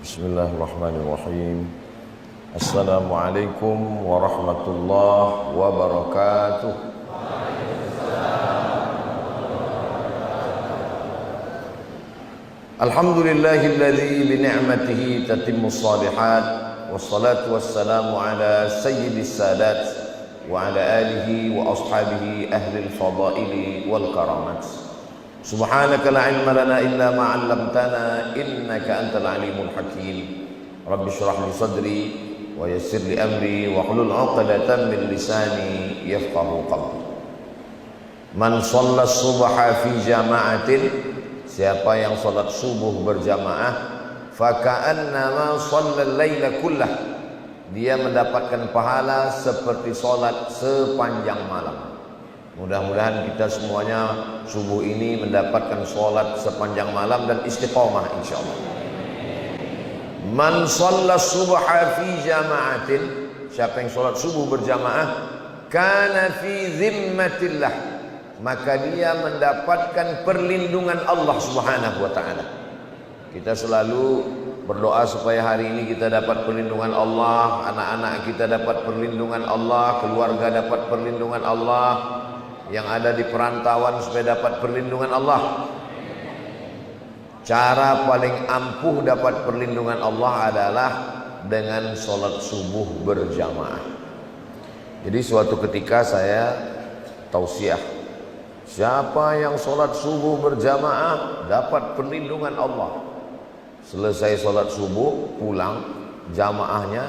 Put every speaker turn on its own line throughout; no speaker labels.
Bismillahirrahmanirrahim. Assalamualaikum warahmatullahi wabarakatuh. Alhamdulillahilladzi bi ni'matihi tatimmus shalihat, wassalatu wassalamu ala sayyidis sadat wa ala alihi wa ashabihi ahlil fadaili wal karamat. Subhanaka la ilma lana illa ma 'allamtana innaka antal alimul hakim. Rabbi shrah li sadri wa yassir li amri wa hlul 'uqdatam min lisani yafqahu qawli. Man shalla subha fi jama'atin, siapa yang salat subuh berjamaah, faka'annama shallal laila kullah, dia mendapatkan pahala seperti salat sepanjang malam. Mudah-mudahan kita semuanya subuh ini mendapatkan sholat sepanjang malam dan istiqomah insyaallah. Man shalla subha fi jama'atin, siapa yang sholat subuh berjamaah, kana fi zimmatillah, maka dia mendapatkan perlindungan Allah Subhanahu wa taala. Kita selalu berdoa supaya hari ini kita dapat perlindungan Allah, anak-anak kita dapat perlindungan Allah, keluarga dapat perlindungan Allah, yang ada di perantauan supaya dapat perlindungan Allah. Cara paling ampuh dapat perlindungan Allah adalah dengan sholat subuh berjamaah. Jadi suatu ketika saya tausiah, siapa yang sholat subuh berjamaah dapat perlindungan Allah. Selesai sholat subuh pulang, jamaahnya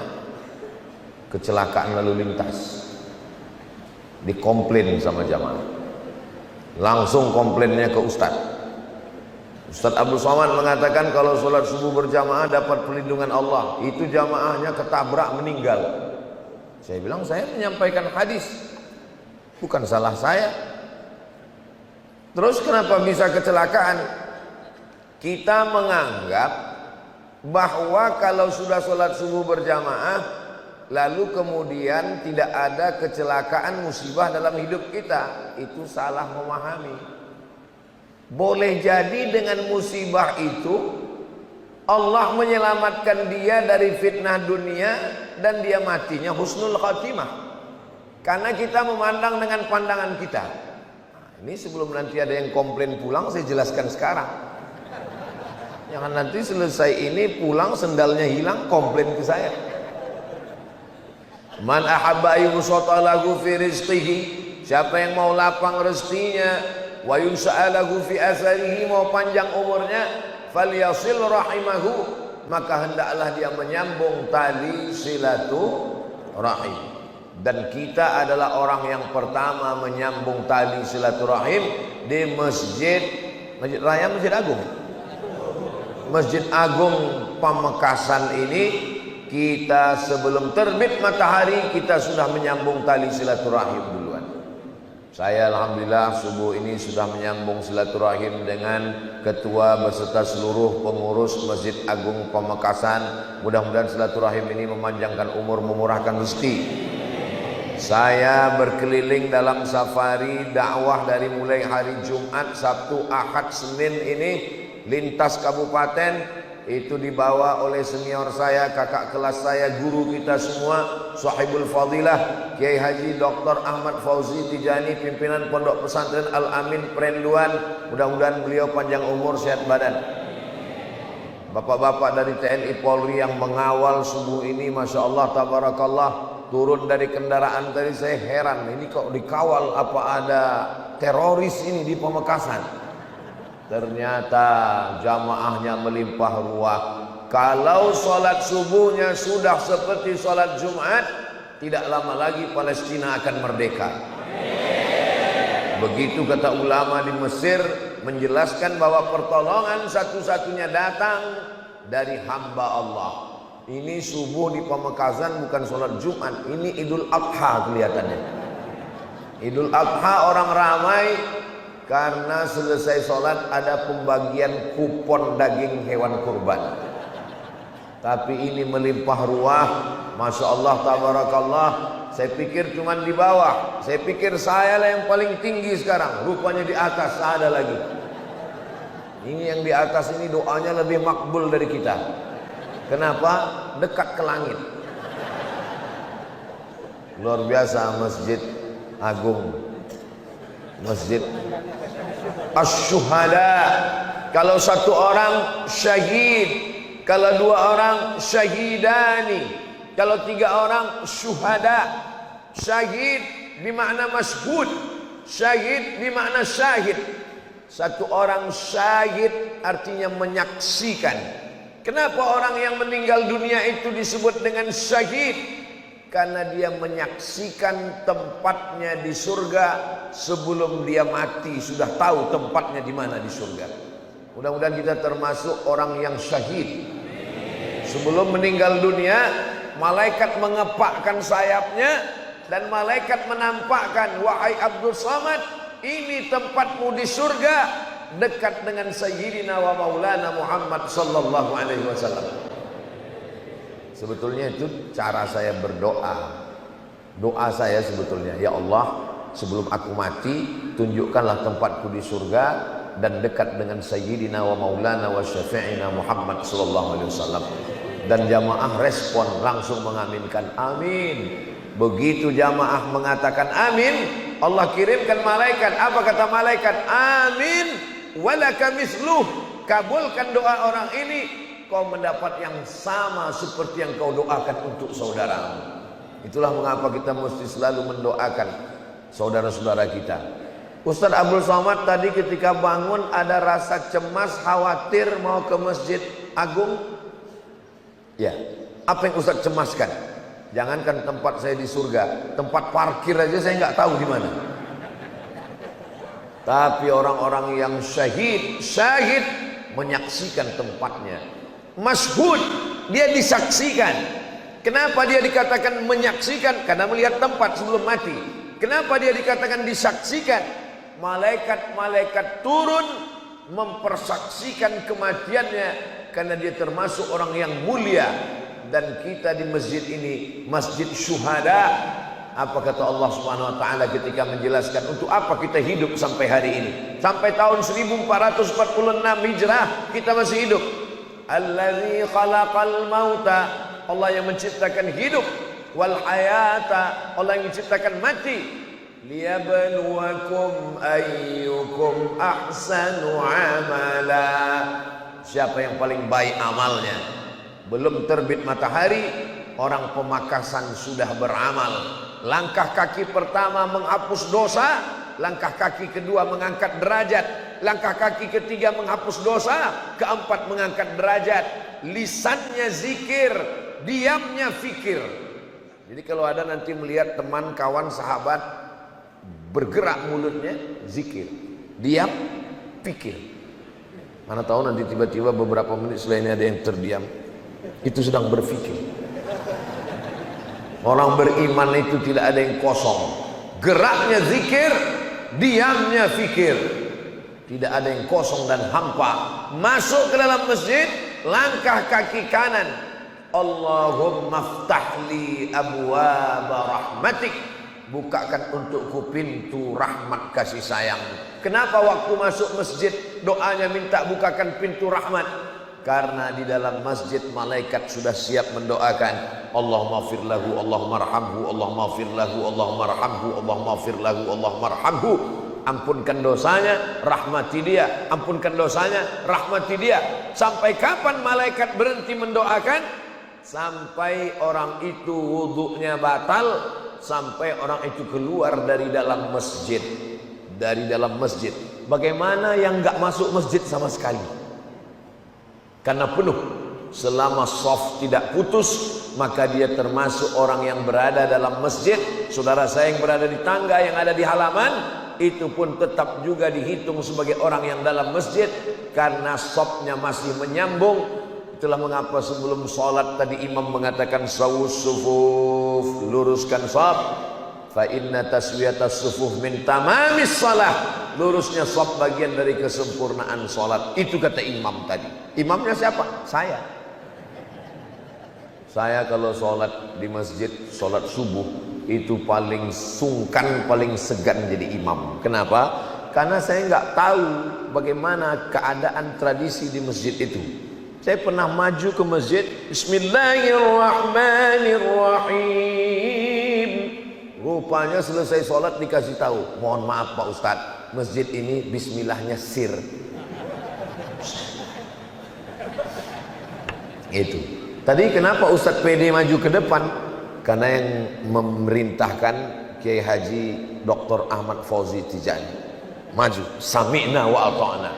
kecelakaan lalu lintas, dikomplain sama jamaah. Langsung komplainnya ke Ustaz Abdul Somad mengatakan kalau sholat subuh berjamaah dapat perlindungan Allah, itu jamaahnya ketabrak meninggal. Saya bilang saya menyampaikan hadis, bukan salah saya. Terus kenapa bisa kecelakaan? Kita menganggap bahwa kalau sudah sholat subuh berjamaah lalu kemudian tidak ada kecelakaan musibah dalam hidup kita, itu salah memahami. Boleh jadi dengan musibah itu Allah menyelamatkan dia dari fitnah dunia dan dia matinya husnul khatimah, karena kita memandang dengan pandangan kita. Nah, ini sebelum nanti ada yang komplain pulang, saya jelaskan sekarang. Jangan nanti selesai ini pulang sendalnya hilang komplain ke saya. Man ahabba yusata lahu fi rizqihi, siapa yang mau lapang rezekinya, wa yusa'alahu fi asarihi, mau panjang umurnya, falyasil rahimahu, maka hendaklah dia menyambung tali silaturahim. Dan kita adalah orang yang pertama menyambung tali silaturahim di Masjid Raya, Masjid Agung, Masjid Agung Pamekasan ini. Kita sebelum terbit matahari kita sudah menyambung tali silaturahim duluan. Saya alhamdulillah subuh ini sudah menyambung silaturahim dengan ketua beserta seluruh pengurus Masjid Agung Pamekasan. Mudah-mudahan silaturahim ini memanjangkan umur, memurahkan rezeki. Saya berkeliling dalam safari dakwah dari mulai hari Jumat, Sabtu, Ahad, Senin ini lintas kabupaten. Itu dibawa oleh senior saya, kakak kelas saya, guru kita semua, sahibul fadilah Kiai Haji Dr. Ahmad Fauzi Tijani, pimpinan Pondok Pesantren Al-Amin Perenduan. Mudah-mudahan beliau panjang umur, sehat badan. Bapak-bapak dari TNI Polri yang mengawal subuh ini, Masya Allah, tabarakallah, turun dari kendaraan tadi saya heran, ini kok dikawal, apa ada teroris ini di Pamekasan? Ternyata jamaahnya melimpah ruah. Kalau sholat subuhnya sudah seperti sholat Jumat, tidak lama lagi Palestina akan merdeka. Begitu kata ulama di Mesir, menjelaskan bahwa pertolongan satu-satunya datang dari hamba Allah. Ini subuh di Pamekasan bukan sholat Jumat, ini Idul Adha kelihatannya. Idul Adha orang ramai karena selesai sholat ada pembagian kupon daging hewan kurban. Tapi ini melimpah ruah, Masya Allah, tabarakallah. Saya pikir cuma di bawah, saya pikir saya lah yang paling tinggi sekarang, rupanya di atas ada lagi. Ini yang di atas ini doanya lebih makbul dari kita. Kenapa? Dekat ke langit. Luar biasa Masjid Agung, Masjid Asy-Syuhada. Kalau satu orang syahid, kalau dua orang syahidani, kalau tiga orang syuhada. Syahid bermakna masyhud, syahid bermakna syahid. Satu orang syahid artinya menyaksikan. Kenapa orang yang meninggal dunia itu disebut dengan syahid? Karena dia menyaksikan tempatnya di surga sebelum dia mati, sudah tahu tempatnya di mana di surga. Mudah-mudahan kita termasuk orang yang syahid. Sebelum meninggal dunia, malaikat mengepakkan sayapnya dan malaikat menampakkan, wahai Abdul Samad, ini tempatmu di surga, dekat dengan Sayyidina wa Maulana Muhammad sallallahu alaihi wasallam. Sebetulnya itu cara saya berdoa. Doa saya sebetulnya, ya Allah, sebelum aku mati, tunjukkanlah tempatku di surga dan dekat dengan Sayyidina wa Maulana wa Syafi'ina Muhammad sallallahu alaihi wasallam. Dan jamaah respon langsung mengaminkan, amin. Begitu jamaah mengatakan amin, Allah kirimkan malaikat. Apa kata malaikat? Amin walaka misluh. Kabulkan doa orang ini, kau mendapat yang sama seperti yang kau doakan untuk saudaramu. Itulah mengapa kita mesti selalu mendoakan saudara-saudara kita. Ustaz Abdul Somad tadi ketika bangun ada rasa cemas, khawatir mau ke Masjid Agung. Ya, apa yang Ustaz cemaskan? Jangankan tempat saya di surga, tempat parkir aja saya nggak tahu di mana. Tapi orang-orang yang syahid menyaksikan tempatnya. Masyhud, dia disaksikan. Kenapa dia dikatakan menyaksikan? Karena melihat tempat sebelum mati. Kenapa dia dikatakan disaksikan? Malaikat-malaikat turun mempersaksikan kematiannya karena dia termasuk orang yang mulia. Dan kita di masjid ini Masjid Syuhada. Apa kata Allah Subhanahu wa taala ketika menjelaskan untuk apa kita hidup sampai hari ini? Sampai tahun 1446 Hijrah kita masih hidup. Allazi khalaqal mauta, Allah yang menciptakan hidup, wal hayata, Allah yang menciptakan mati. Liyabluwakum ayyukum ahsanu amala. Siapa yang paling baik amalnya? Belum terbit matahari, orang pemakasan sudah beramal. Langkah kaki pertama menghapus dosa, langkah kaki kedua mengangkat derajat, langkah kaki ketiga menghapus dosa, keempat mengangkat derajat. Lisannya zikir, diamnya fikir. Jadi kalau ada nanti melihat teman, kawan, sahabat bergerak mulutnya, zikir, diam, fikir. Mana tahu nanti tiba-tiba beberapa menit setelah ini ada yang terdiam, itu sedang berfikir. Orang beriman itu tidak ada yang kosong. Geraknya zikir, diamnya fikir. Tidak ada yang kosong dan hampa. Masuk ke dalam masjid, langkah kaki kanan, Allahumma ftahli abwaaba rahmatik, bukakan untukku pintu rahmat kasih sayang. Kenapa waktu masuk masjid doanya minta bukakan pintu rahmat? Karena di dalam masjid malaikat sudah siap mendoakan, Allahumma fir lahu, Allahumma arhamhu, Allahumma fir lahu, Allahumma arhamhu, Allahumma fir lahu, Allahumma arhamhu. Ampunkan dosanya, rahmati dia. Ampunkan dosanya, rahmati dia. Sampai kapan malaikat berhenti mendoakan? Sampai orang itu wudunya batal, sampai orang itu keluar dari dalam masjid. Dari dalam masjid. Bagaimana yang nggak masuk masjid sama sekali? Karena penuh. Selama shaf tidak putus, maka dia termasuk orang yang berada dalam masjid. Saudara saya yang berada di tangga, yang ada di halaman, itu pun tetap juga dihitung sebagai orang yang dalam masjid, karena shafnya masih menyambung. Itulah mengapa sebelum sholat tadi imam mengatakan sawus sufuf, luruskan shaf. Fa inna taswiyatas sufuf min tamamis shalah, lurusnya shaf bagian dari kesempurnaan sholat. Itu kata imam tadi. Imamnya siapa? Saya kalau sholat di masjid, sholat subuh, itu paling sungkan, paling segan jadi imam. Kenapa? Karena saya nggak tahu bagaimana keadaan tradisi di masjid itu. Saya pernah maju ke masjid, Bismillahirrahmanirrahim. Rupanya selesai sholat dikasih tahu, mohon maaf Pak Ustadz, masjid ini bismillahnya sir. Itu. Tadi kenapa Ustadz PD maju ke depan? Karena yang memerintahkan Kiai Haji Dr. Ahmad Fauzi Tijani maju, sami'na wa ata'na,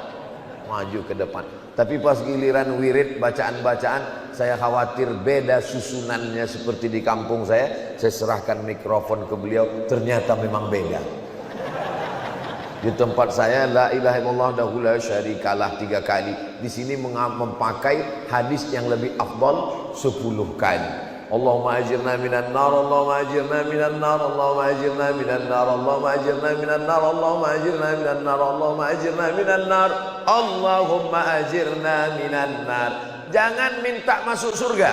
maju ke depan. Tapi pas giliran wirid bacaan-bacaan, saya khawatir beda susunannya seperti di kampung saya serahkan mikrofon ke beliau, ternyata memang beda. Di tempat saya la ilaha illallah wahdahu la syarikalah 3 kali. Di sini memakai hadis yang lebih afdal 10 kali. Allahumma ajirna minan nar, Allahumma ajirna minan nar, Allahumma ajirna minan nar, Allahumma ajirna minan nar, Allahumma ajirna minan nar, Allahumma ajirna minan nar, Allahumma ajirna minan nar. Jangan minta masuk surga.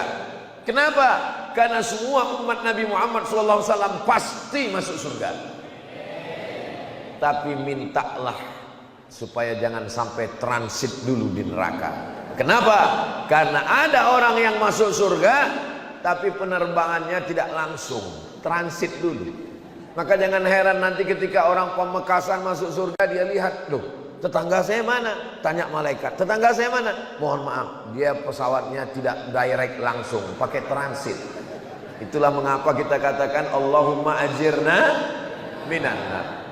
Kenapa? Karena semua umat Nabi Muhammad SAW pasti masuk surga. Tapi mintalah supaya jangan sampai transit dulu di neraka. Kenapa? Karena ada orang yang masuk surga tapi penerbangannya tidak langsung, transit dulu. Maka jangan heran nanti ketika orang Pamekasan masuk surga, dia lihat, loh tetangga saya mana? Tanya malaikat, tetangga saya mana? Mohon maaf, dia pesawatnya tidak direct langsung, pakai transit. Itulah mengapa kita katakan Allahumma ajirna minan nar.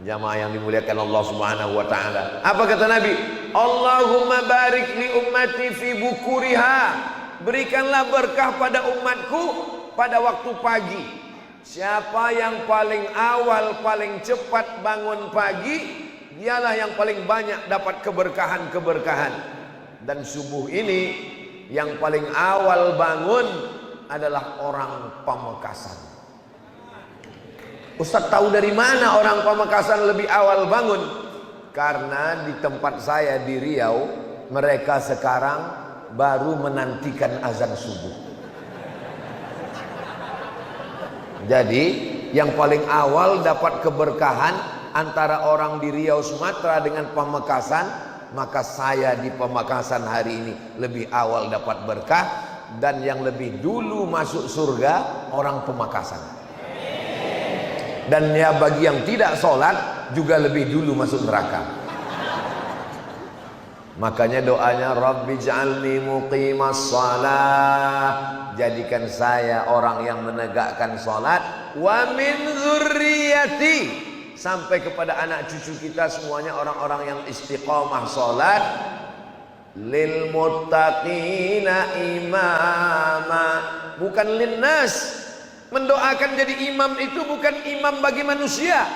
Jamaah yang dimuliakan Allah Subhanahu wa taala. Apa kata Nabi? Allahumma barik li ummati fi bukuriha. Berikanlah berkah pada umatku pada waktu pagi. Siapa yang paling awal, paling cepat bangun pagi, dialah yang paling banyak dapat keberkahan-keberkahan. Dan subuh ini yang paling awal bangun adalah orang Pamekasan. Ustaz tahu dari mana orang Pamekasan lebih awal bangun? Karena di tempat saya di Riau, mereka sekarang baru menantikan azan subuh. Jadi yang paling awal dapat keberkahan antara orang di Riau Sumatera dengan Pamekasan, maka saya di Pamekasan hari ini lebih awal dapat berkah, dan yang lebih dulu masuk surga orang Pamekasan. Dan ya bagi yang tidak sholat juga lebih dulu masuk neraka. Makanya doanya Rabbi ja'alni muqimas shalah, jadikan saya orang yang menegakkan salat, wa min dzurriyyati, sampai kepada anak cucu kita semuanya orang-orang yang istiqamah salat, lil muttaqina imama, bukan linnas. Mendoakan jadi imam itu bukan imam bagi manusia,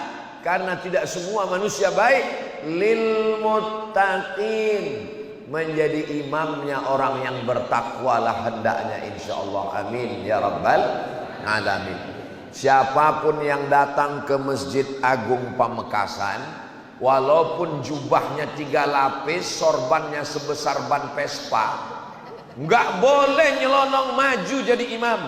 karena tidak semua manusia baik. Lil muttaqin, menjadi imamnya orang yang bertakwalah hendaknya, insyaallah. Amin ya rabbal alamin. Siapapun yang datang ke Masjid Agung Pamekasan, walaupun jubahnya 3 lapis, sorbannya sebesar ban Vespa, nggak boleh nyelonong maju jadi imam.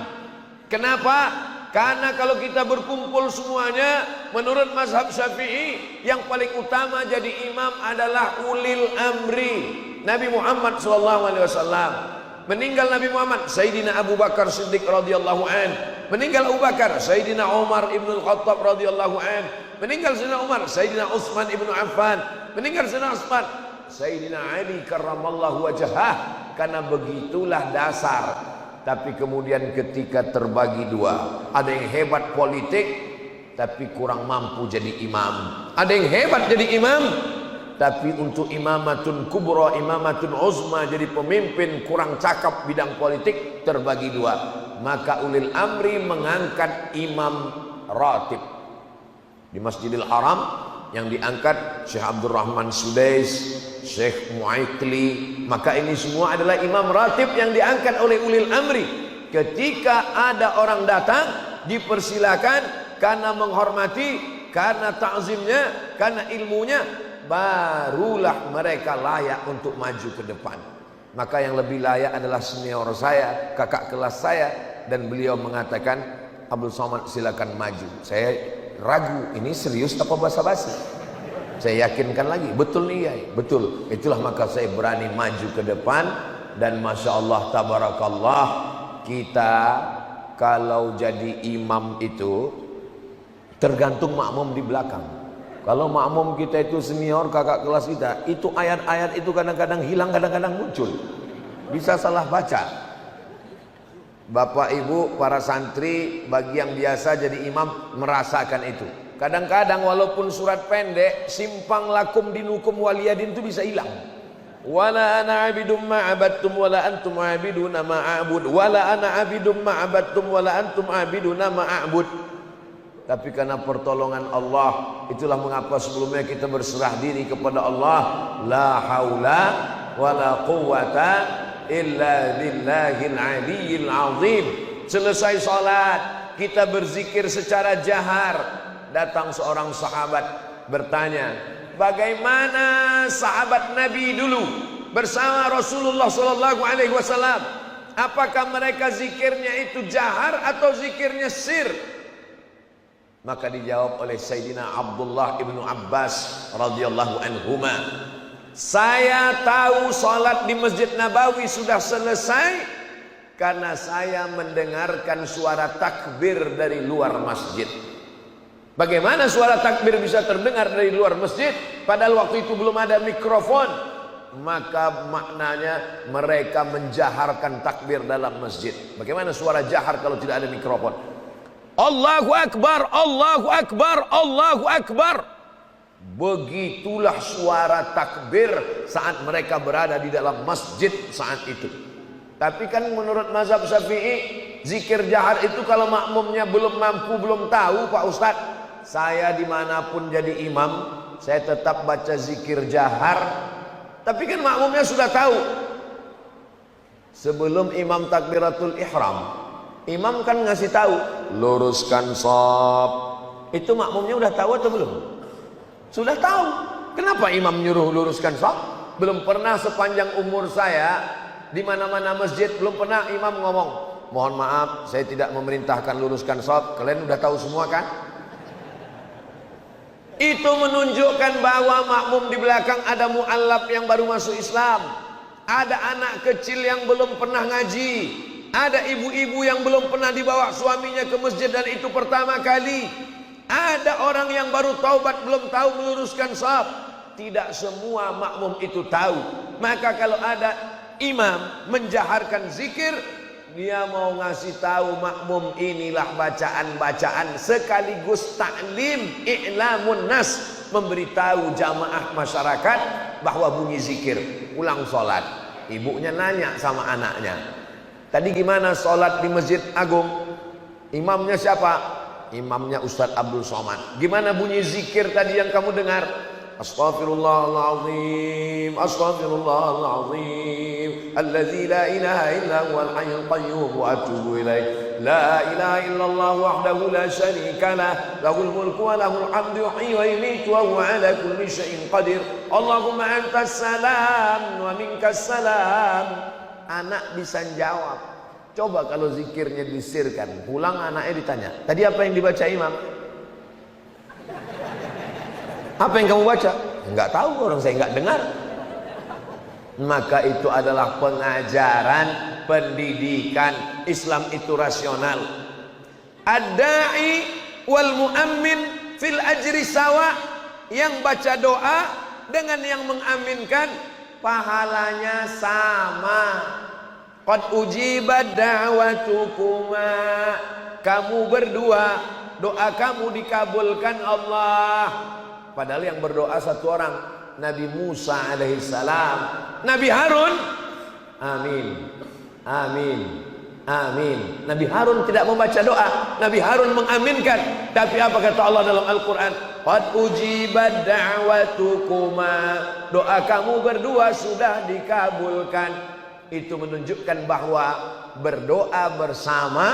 Kenapa? Karena kalau kita berkumpul semuanya, menurut mazhab Syafi'i, yang paling utama jadi imam adalah ulil amri. Nabi Muhammad SAW meninggal, Nabi Muhammad, Sayyidina Abu Bakar Siddiq radhiyallahu an. Meninggal Abu Bakar, Sayyidina Umar ibn Khattab radhiyallahu an. Meninggal Sayyidina Umar, Sayyidina Utsman ibn Affan. Meninggal Sayyidina Utsman, Sayyidina Ali karramallahu wajhah. Karena begitulah dasar. Tapi kemudian ketika terbagi dua, ada yang hebat politik tapi kurang mampu jadi imam, ada yang hebat jadi imam tapi untuk imamatun kubra, imamatun uzma, jadi pemimpin kurang cakap bidang politik, terbagi dua. Maka ulil amri mengangkat imam ratib di Masjidil Haram, yang diangkat Syekh Abdurrahman Sudais, Syekh Mu'aikli. Maka ini semua adalah imam ratib yang diangkat oleh ulil amri. Ketika ada orang datang, dipersilakan karena menghormati, karena ta'zimnya, karena ilmunya, barulah mereka layak untuk maju ke depan. Maka yang lebih layak adalah senior saya, kakak kelas saya, dan beliau mengatakan, Abdul Somad silakan maju. Saya ragu, ini serius apa basa-basi? Saya yakinkan lagi, betul nih ya, betul. Itulah maka saya berani maju ke depan Dan Masya Allah tabarakallah, kita kalau jadi imam itu tergantung makmum di belakang. Kalau makmum kita itu senior, kakak kelas kita, itu ayat-ayat itu kadang-kadang hilang, kadang-kadang muncul, bisa salah baca. Bapak ibu para santri bagi yang biasa jadi imam merasakan itu. Kadang-kadang walaupun surat pendek, simpang lakum dinukum waliyadin itu bisa hilang. Wala ana abidum ma'abadtum wala antum abiduna ma'abud, wala ana abidum ma'abadtum wala antum abiduna ma'abud. Tapi karena pertolongan Allah, itulah mengapa sebelumnya kita berserah diri kepada Allah. La haula wala quwwata illa billahil aliyyil azim. Selesai salat kita berzikir secara jahar. Datang seorang sahabat bertanya, bagaimana sahabat Nabi dulu bersama Rasulullah SAW? Apakah mereka zikirnya itu jahar atau zikirnya sir? Maka dijawab oleh Sayyidina Abdullah ibnu Abbas radhiyallahu anhuma, saya tahu salat di Masjid Nabawi sudah selesai karena saya mendengarkan suara takbir dari luar masjid. Bagaimana suara takbir bisa terdengar dari luar masjid padahal waktu itu belum ada mikrofon? Maka maknanya mereka menjaharkan takbir dalam masjid. Bagaimana suara jahar kalau tidak ada mikrofon? Allahu Akbar, Allahu Akbar, Allahu Akbar. Begitulah suara takbir saat mereka berada di dalam masjid saat itu. Tapi kan menurut mazhab Syafi'i, zikir jahar itu kalau makmumnya belum mampu, belum tahu, Pak Ustadz, saya dimanapun jadi imam, saya tetap baca zikir jahar. Tapi kan makmumnya sudah tahu. Sebelum imam takbiratul ihram, imam kan ngasih tahu, luruskan shaf. Itu makmumnya udah tahu atau belum? Sudah tahu. Kenapa imam nyuruh luruskan shaf? Belum pernah sepanjang umur saya di mana-mana masjid, belum pernah imam ngomong, mohon maaf saya tidak memerintahkan luruskan shaf. Kalian udah tahu semua kan? Itu menunjukkan bahwa makmum di belakang ada mu'allaf yang baru masuk Islam, ada anak kecil yang belum pernah ngaji, ada ibu-ibu yang belum pernah dibawa suaminya ke masjid dan itu pertama kali, ada orang yang baru taubat belum tahu meluruskan shaf. Tidak semua makmum itu tahu. Maka kalau ada imam menjaharkan zikir, dia mau ngasih tahu makmum inilah bacaan-bacaan sekaligus ta'lim, i'lamun nas, memberitahu jamaah masyarakat bahwa bunyi zikir. Pulang sholat, ibunya nanya sama anaknya, tadi gimana sholat di Masjid Agung? Imamnya siapa? Imamnya Ustadz Abdul Somad. Gimana bunyi zikir tadi yang kamu dengar? Astaghfirullahaladzim, astaghfirullahaladzim, alladzi la ilaha illa huwal hayyul qayyum wa atubu ilaih, la ilaha illallah wahdahu la syarika lah, lahul mulku wa lahul hamdu yuhyi wa yumiitu wa huwa ala kulli syai'in qadir, Allahumma antas salam wa minkas salam. Anak bisa jawab. Coba kalau zikirnya disirkan, pulang anaknya ditanya, tadi apa yang dibaca imam? Apa yang kamu baca? Enggak tahu, orang saya enggak dengar. Maka itu adalah pengajaran, pendidikan. Islam itu rasional. Ad-da'i wal mu'ammin fil ajri sawa. Yang baca doa dengan yang mengaminkan pahalanya sama. Qad ujibat da'watukuma. Kamu berdua, doa kamu dikabulkan Allah. Padahal yang berdoa satu orang, Nabi Musa alaihissalam, Nabi Harun, amin, amin, amin. Nabi Harun tidak membaca doa, Nabi Harun mengaminkan. Tapi apa kata Allah dalam Al-Quran? Qad ujibat da'watukuma. Doa kamu berdua sudah dikabulkan. Itu menunjukkan bahwa berdoa bersama,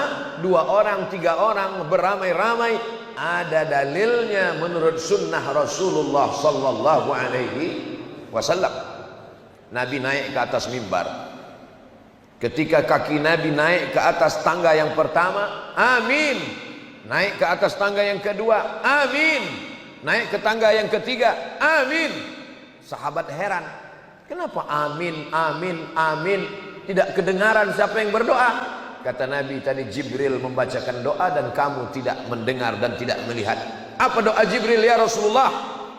2 orang, 3 orang, beramai-ramai, ada dalilnya menurut sunnah Rasulullah sallallahu alaihi wasallam. Nabi naik ke atas mimbar. Ketika kaki Nabi naik ke atas tangga yang pertama, amin. Naik ke atas tangga yang kedua, amin. Naik ke tangga yang ketiga, amin. Sahabat heran, kenapa amin, amin, amin? tidak kedengaran siapa yang berdoa. Kata Nabi tadi, Jibril membacakan doa dan kamu tidak mendengar dan tidak melihat. Apa doa Jibril ya Rasulullah?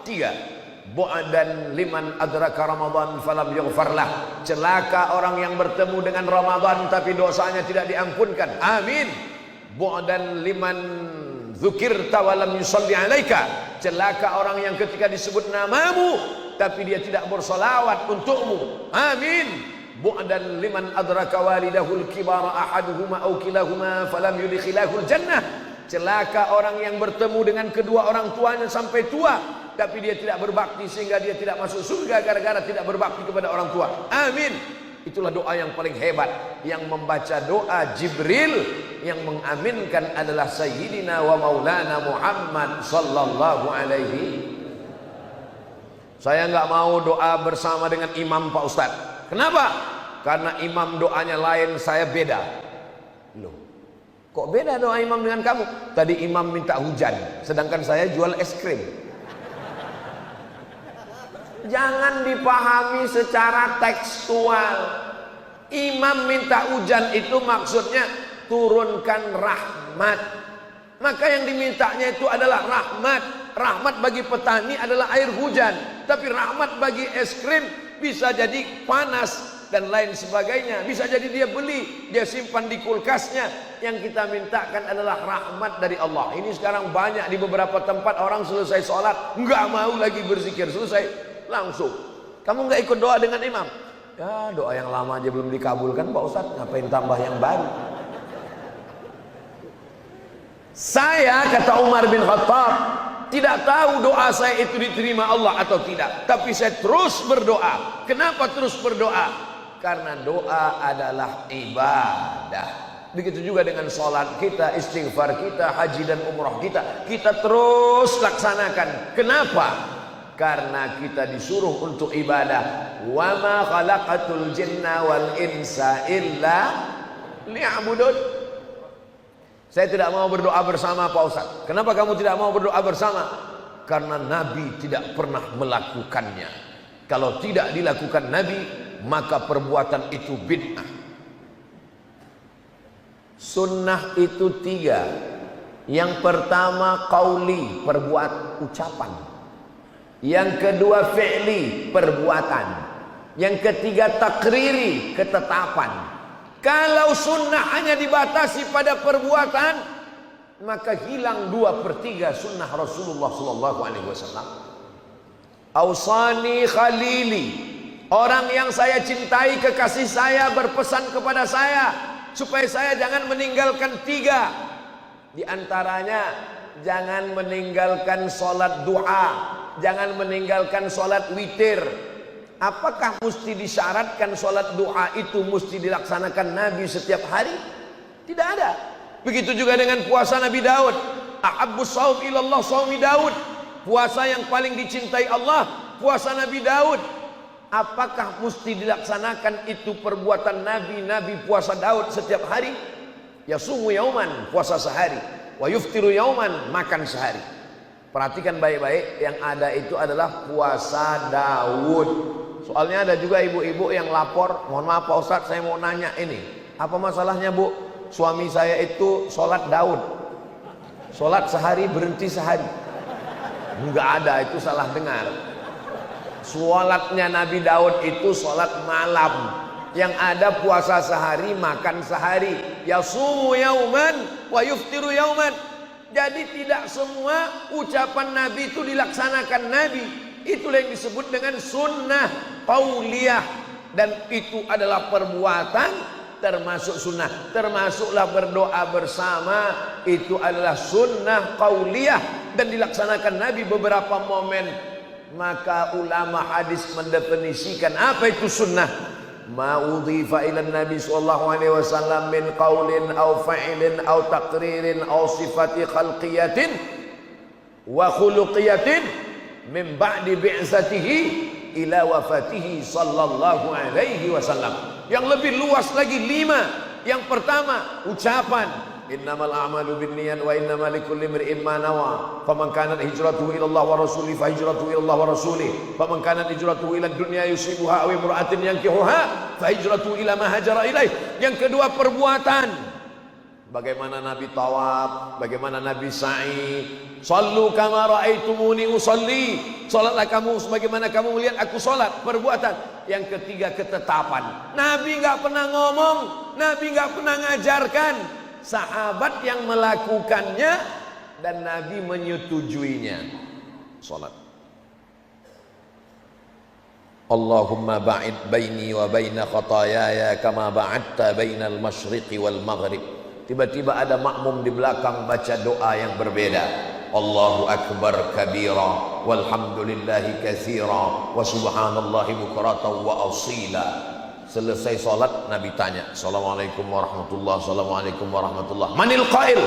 3. Bu'dan liman adraka Ramadan falam yughfarlah. Celaka orang yang bertemu dengan Ramadan tapi dosanya tidak diampunkan. Amin. Bu'dan liman dzukirta wa lam yusalli alaika. Celaka orang yang ketika disebut namamu tapi dia tidak bersolawat untukmu. Amin. Bu'dan liman adraka walidahul kibara ahaduhuma aw kilahuma falam yudkhilahul jannah. Celaka orang yang bertemu dengan kedua orang tuanya sampai tua tapi dia tidak berbakti sehingga dia tidak masuk surga gara-gara tidak berbakti kepada orang tua. Amin. Itulah doa yang paling hebat. Yang membaca doa Jibril, yang mengaminkan adalah Sayyidina wa Maulana Muhammad sallallahu alaihi. Saya nggak mau doa bersama dengan imam Pak Ustadz. Kenapa? Karena imam doanya lain, saya beda. Loh, kok beda doa imam dengan kamu? Tadi imam minta hujan, sedangkan saya jual es krim. Jangan dipahami secara tekstual. Imam minta hujan itu maksudnya turunkan rahmat. Maka yang dimintanya itu adalah rahmat. Rahmat bagi petani adalah air hujan. Tapi rahmat bagi es krim bisa jadi panas dan lain sebagainya. Bisa jadi dia beli, dia simpan di kulkasnya. Yang kita mintakan adalah rahmat dari Allah. Ini sekarang banyak di beberapa tempat orang selesai sholat nggak mau lagi berzikir, selesai langsung. Kamu nggak ikut doa dengan imam? Ya doa yang lama aja belum dikabulkan Pak Ustadz, ngapain tambah yang baru? Saya, kata Umar bin Khattab, tidak tahu doa saya itu diterima Allah atau tidak, tapi saya terus berdoa. Kenapa terus berdoa? Karena doa adalah ibadah. Begitu juga dengan sholat kita, istighfar kita, haji dan umrah kita, kita terus laksanakan. Kenapa? Karena kita disuruh untuk ibadah. Wa ma khalaqatul jinna wal insa illa liya'budun. Saya tidak mau berdoa bersama Pak Ustaz. Kenapa kamu tidak mau berdoa bersama? Karena Nabi tidak pernah melakukannya. Kalau tidak dilakukan Nabi, maka perbuatan itu bid'ah. Sunnah itu 3. Yang pertama qauli, perbuat ucapan. Yang kedua fi'li, perbuatan. Yang ketiga takriri, ketetapan. Kalau sunnah hanya dibatasi pada perbuatan, maka hilang 2/3 sunnah Rasulullah SAW. Ausani khalili, orang yang saya cintai, kekasih saya berpesan kepada saya supaya saya jangan meninggalkan 3. Di antaranya jangan meninggalkan sholat duha, jangan meninggalkan sholat witir. Apakah mesti disyaratkan sholat duha itu mesti dilaksanakan Nabi setiap hari? Tidak ada. Begitu juga dengan puasa Nabi Daud. Ahabbus shaum ilallah shaumi Daud. Puasa yang paling dicintai Allah, puasa Nabi Daud. Apakah mesti dilaksanakan itu perbuatan Nabi? Nabi puasa Daud setiap hari. Yasumu yauman, puasa sehari. Wa yuftiru yauman, makan sehari. Perhatikan baik-baik, yang ada itu adalah puasa Daud. Soalnya ada juga ibu-ibu yang lapor, mohon maaf Pak Ustadz, saya mau nanya ini, apa masalahnya Bu? Suami saya itu sholat Daud, sholat sehari berhenti sehari. Enggak ada, itu salah dengar. Sholatnya Nabi Daud itu sholat malam. Yang ada puasa sehari, makan sehari. Yasumu yauman wa yuftiru yauman. Jadi tidak semua ucapan Nabi itu dilaksanakan Nabi. Itulah yang disebut dengan sunnah qauliyah. Dan itu adalah perbuatan termasuk sunnah. Termasuklah berdoa bersama, itu adalah sunnah qauliyah dan dilaksanakan Nabi beberapa momen. Maka ulama hadis mendefinisikan apa itu sunnah. Ma udhifa ila Nabi sallallahu alaihi wasallam min qaulin aw fa'ilin aw taqririn aw sifati khalqiyatin wa khuluqiyatin min ba'di bi'satihi ila wafatihi sallallahu alaihi wasallam. Yang lebih luas lagi 5. Yang pertama ucapan, Innamal a'malu binniyat wa innamal likulli imri'in ma nawa. Faman kanat hijratuhu ila Allah wa rasulih fa hijratuhu ila Allah wa rasulih. Faman kanat hijratuhu ila dunya yusibuha aw imra'atin yankihuha fa hijratuhu ila ma hajara ilaih. Yang kedua perbuatan. Bagaimana Nabi tawaf, bagaimana Nabi sa'i. Sallu kama ra'aitumuni usalli. Salatlah kamu sebagaimana kamu melihat aku salat. Perbuatan. Yang ketiga ketetapan. Nabi enggak pernah ngomong, Nabi enggak pernah ngajarkan. Sahabat yang melakukannya dan Nabi menyetujuinya. Salat. Allahumma ba'id baini wa baina khataayaya kama ba'adta bainal masyriqi wal maghrib. Tiba-tiba ada makmum di belakang baca doa yang berbeda. Allahu akbar kabira walhamdulillahi katsira wa subhanallahi bukratan wa asila. Selesai salat Nabi tanya, Assalamualaikum warahmatullahi wabarakatuh. Assalamualaikum warahmatullahi wabarakatuh. Manil qail?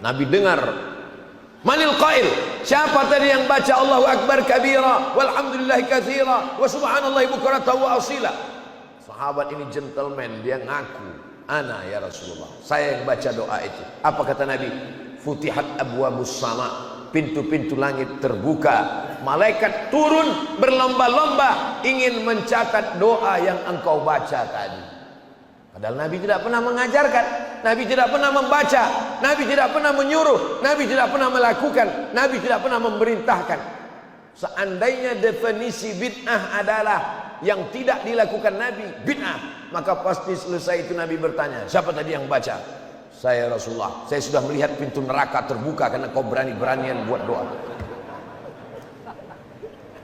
Nabi dengar. Manil qail? Siapa tadi yang baca Allahu akbar kabira walhamdulillahi katsira wa subhanallahi bukratan wa asila? Sahabat ini gentleman, dia ngaku, ana ya Rasulullah, saya yang baca doa itu. Apa kata Nabi? Futihat abwabus sama, pintu-pintu langit terbuka, malaikat turun berlomba-lomba ingin mencatat doa yang engkau baca tadi. Padahal Nabi tidak pernah mengajarkan, Nabi tidak pernah membaca, Nabi tidak pernah menyuruh, Nabi tidak pernah melakukan, Nabi tidak pernah memerintahkan. Seandainya definisi bid'ah adalah yang tidak dilakukan Nabi, bid'ah, maka pasti selesai itu Nabi bertanya, siapa tadi yang baca? Saya Rasulullah. Saya sudah melihat pintu neraka terbuka karena kau berani-beranian buat doa.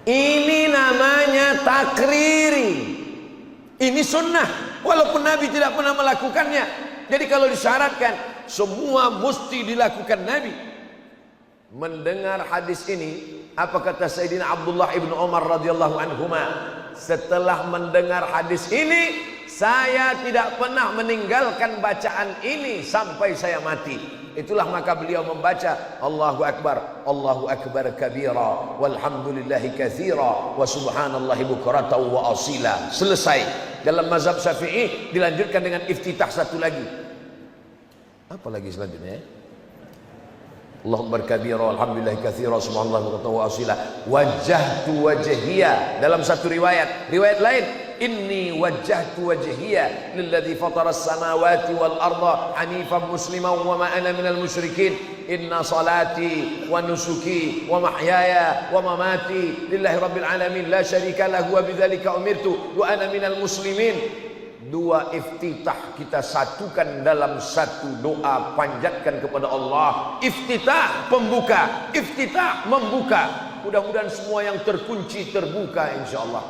Ini namanya takriri. Ini sunnah, walaupun Nabi tidak pernah melakukannya. Jadi kalau disyaratkan semua mesti dilakukan Nabi. Mendengar hadis ini, apa kata Sayyidina Abdullah ibnu Umar radhiyallahu anhuma? Setelah mendengar hadis ini, saya tidak pernah meninggalkan bacaan ini sampai saya mati. Itulah maka beliau membaca Allahu akbar kabira walhamdulillahi katsira wa subhanallahi bukratan wa asila. Selesai. Dalam mazhab Syafi'i dilanjutkan dengan iftitah satu lagi. Apa lagi selanjutnya? Allahu akbar kabira walhamdulillahi katsira subhanallahi bukratan wa asila. Wajjahtu wajhiya. Dalam satu riwayat lain, inni wajjahtu wajhiya lilladzi fatara as-samawati wal arda hanifan musliman wa ma ana minal musyrikin. Inna salati wa nusuki wa mahyaya wa mamati lillahi rabbil alamin la syarika lahu wa bidzalika umirtu wa ana minal muslimin. Dua iftitah kita satukan dalam satu doa, panjatkan kepada Allah. Iftitah pembuka, iftitah membuka. Mudah-mudahan semua yang terkunci terbuka insyaallah.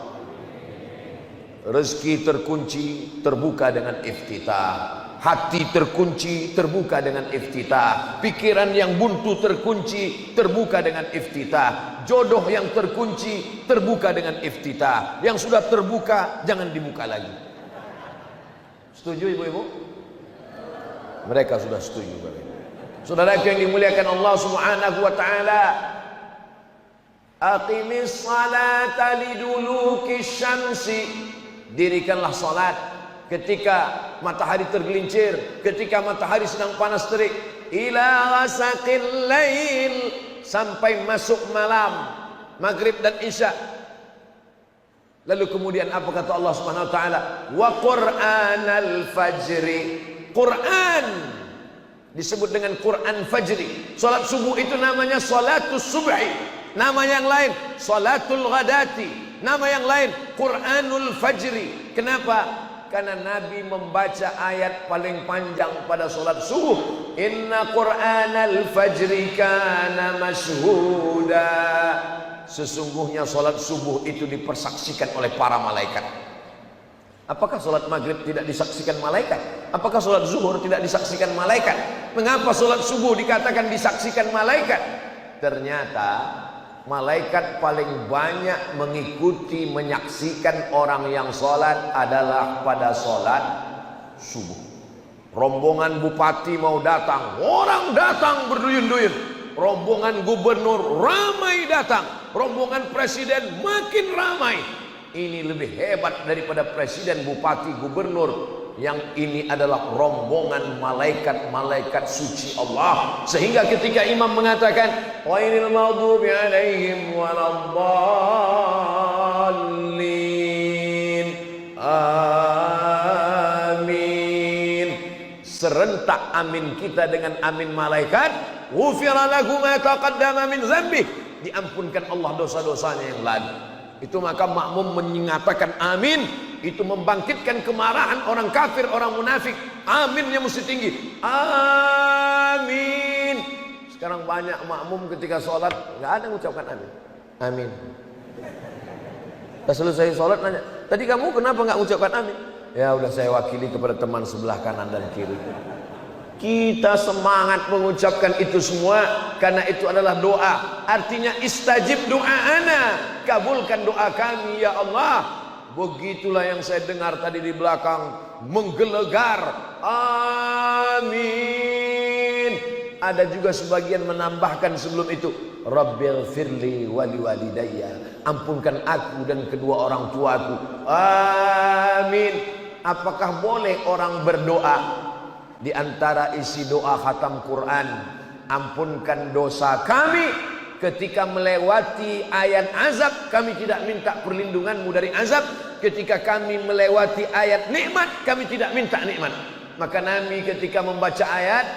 Rezeki terkunci terbuka dengan iftitah. Hati terkunci terbuka dengan iftitah. Pikiran yang buntu terkunci terbuka dengan iftitah. Jodoh yang terkunci terbuka dengan iftitah. Yang sudah terbuka jangan dibuka lagi. Setuju ibu-ibu? Mereka sudah setuju. Saudara yang dimuliakan Allah Subhanahu wa taala, aqimis salata liduluki syamsi. Dirikanlah salat ketika matahari tergelincir, ketika matahari sedang panas terik, ila ghasaqil lail, sampai masuk malam, maghrib dan isya. Lalu kemudian apa kata Allah Subhanahu wa taala? Wa Qur'anal fajri. Quran disebut dengan Quran fajri. Salat subuh itu namanya salatus subhi. Nama yang lain salatul ghadati. Nama yang lain Quranul fajri. Kenapa? Karena Nabi membaca ayat paling panjang pada salat subuh. Inna Qur'anal fajri kana mashhuda. Sesungguhnya salat subuh itu dipersaksikan oleh para malaikat. Apakah salat maghrib tidak disaksikan malaikat? Apakah salat zuhur tidak disaksikan malaikat? Mengapa salat subuh dikatakan disaksikan malaikat? Ternyata malaikat paling banyak mengikuti, menyaksikan orang yang salat adalah pada salat subuh. Rombongan bupati mau datang, orang datang berduyun-duyun. Rombongan gubernur ramai datang, rombongan presiden makin ramai. Ini lebih hebat daripada presiden, bupati, gubernur yang ini adalah rombongan malaikat-malaikat suci Allah, sehingga ketika imam mengatakan ghairil maghdubi alaihim waladdallin, amin, serentak amin kita dengan amin malaikat, ghufira lahu ma taqaddama min dzambih, diampunkan Allah dosa-dosanya yang lalu. Itu maka makmum menyatakan amin, itu membangkitkan kemarahan orang kafir, orang munafik. Aminnya mesti tinggi, amin. Sekarang banyak makmum ketika sholat nggak ada mengucapkan amin. Amin. Pas selesai sholat nanya, tadi kamu kenapa nggak mengucapkan amin? Ya udah, saya wakili kepada teman sebelah kanan dan kiri. Kita semangat mengucapkan itu semua karena itu adalah doa. Artinya istajib doa'ana, kabulkan doa kami ya Allah. Begitulah yang saya dengar tadi di belakang, menggelegar amin. Ada juga sebagian menambahkan sebelum itu, Rabbil firli wali walidayya, ampunkan aku dan kedua orang tuaku, amin. Apakah boleh orang berdoa? Di antara isi doa khatam Quran, ampunkan dosa kami ketika melewati ayat azab, kami tidak minta perlindunganmu dari azab. Ketika kami melewati ayat nikmat, kami tidak minta nikmat. Maka Nabi ketika membaca ayat,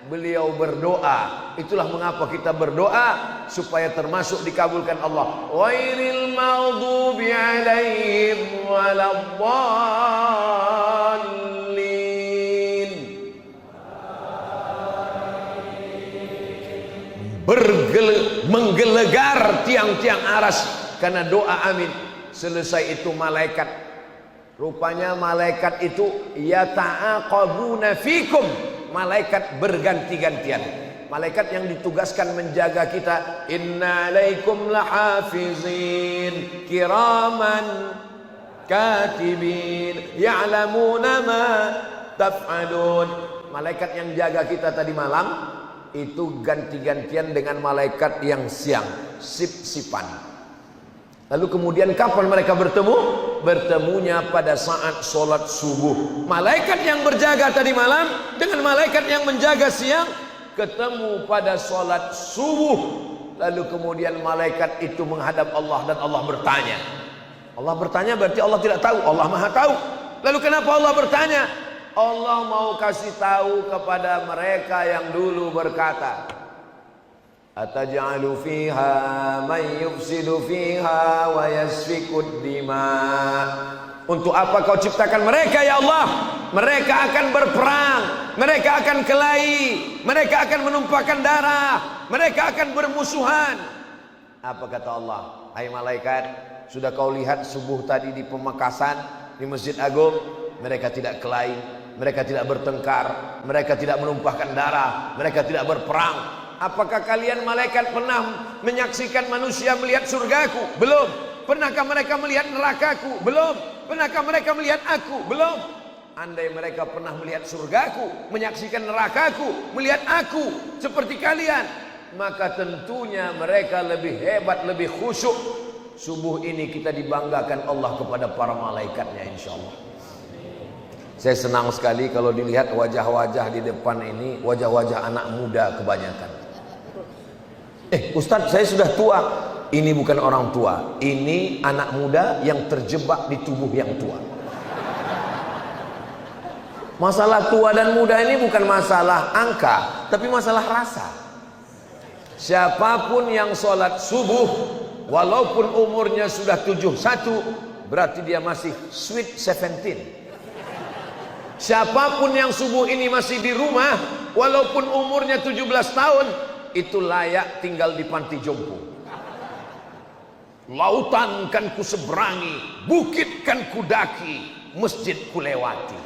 beliau berdoa. Itulah mengapa kita berdoa, supaya termasuk dikabulkan Allah. Ghairil maghdubi alaihim waladdallin. Menggelegar tiang-tiang aras karena doa amin. Selesai itu malaikat, rupanya malaikat itu yata'aqabuna fikum, malaikat berganti-gantian. Malaikat yang ditugaskan menjaga kita, inna alaikum lahafizin kiraman katibin ya'lamuna ma taf'alun. Malaikat yang jaga kita tadi malam itu ganti-gantian dengan malaikat yang siang, sip-sipan. Lalu kemudian kapan mereka bertemu? Bertemunya pada saat sholat subuh. Malaikat yang berjaga tadi malam dengan malaikat yang menjaga siang ketemu pada sholat subuh. Lalu kemudian malaikat itu menghadap Allah dan Allah bertanya. Allah bertanya berarti Allah tidak tahu, Allah Maha tahu. Lalu kenapa Allah bertanya? Allah mau kasih tahu kepada mereka yang dulu berkata, ataj'alu fiha may yufsidu fiha wa yasfikud dima. Untuk apa kau ciptakan mereka ya Allah? Mereka akan berperang, mereka akan kelahi, mereka akan menumpahkan darah, mereka akan bermusuhan. Apa kata Allah? Hai malaikat, sudah kau lihat subuh tadi di Pemekasan, di Masjid Agung? Mereka tidak kelahi, mereka tidak bertengkar, mereka tidak menumpahkan darah, mereka tidak berperang. Apakah kalian malaikat pernah menyaksikan manusia melihat surgaku? Belum. Pernahkah mereka melihat nerakaku? Belum. Pernahkah mereka melihat aku? Belum. Andai mereka pernah melihat surgaku, menyaksikan nerakaku, melihat aku seperti kalian, maka tentunya mereka lebih hebat, lebih khusyuk. Subuh ini kita dibanggakan Allah kepada para malaikatnya, insya Allah. Saya senang sekali kalau dilihat wajah-wajah di depan ini, wajah-wajah anak muda kebanyakan. Ustadz, saya sudah tua. Ini bukan orang tua, ini anak muda yang terjebak di tubuh yang tua. Masalah tua dan muda ini bukan masalah angka, tapi masalah rasa. Siapapun yang sholat subuh, walaupun umurnya sudah 71, berarti dia masih sweet 17. Siapapun yang subuh ini masih di rumah, walaupun umurnya 17 tahun, itu layak tinggal di panti jompo. Lautan kan ku seberangi, bukit kan ku daki, masjid ku lewati.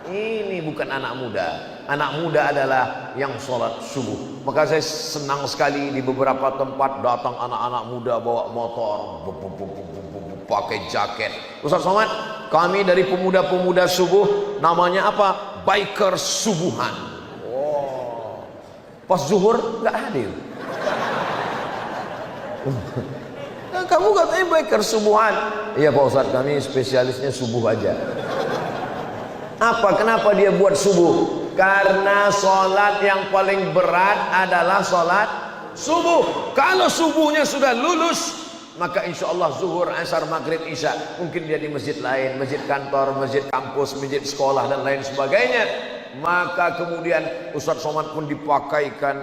Ini bukan anak muda. Anak muda adalah yang sholat subuh. Maka saya senang sekali di beberapa tempat datang anak-anak muda bawa motor, pakai jaket. Ustaz Somad, kami dari pemuda-pemuda subuh, namanya apa? Biker subuhan. Oh. Pas zuhur nggak hadir. Kamu katanya biker subuhan. Iya Pak Ustaz, kami spesialisnya subuh aja. Kenapa dia buat subuh? Karena sholat yang paling berat adalah sholat subuh. Kalau subuhnya sudah lulus, maka insya Allah zuhur, asar, maghrib, isya, mungkin dia di masjid lain, masjid kantor, masjid kampus, masjid sekolah dan lain sebagainya. Maka kemudian Ustadz Somad pun dipakaikan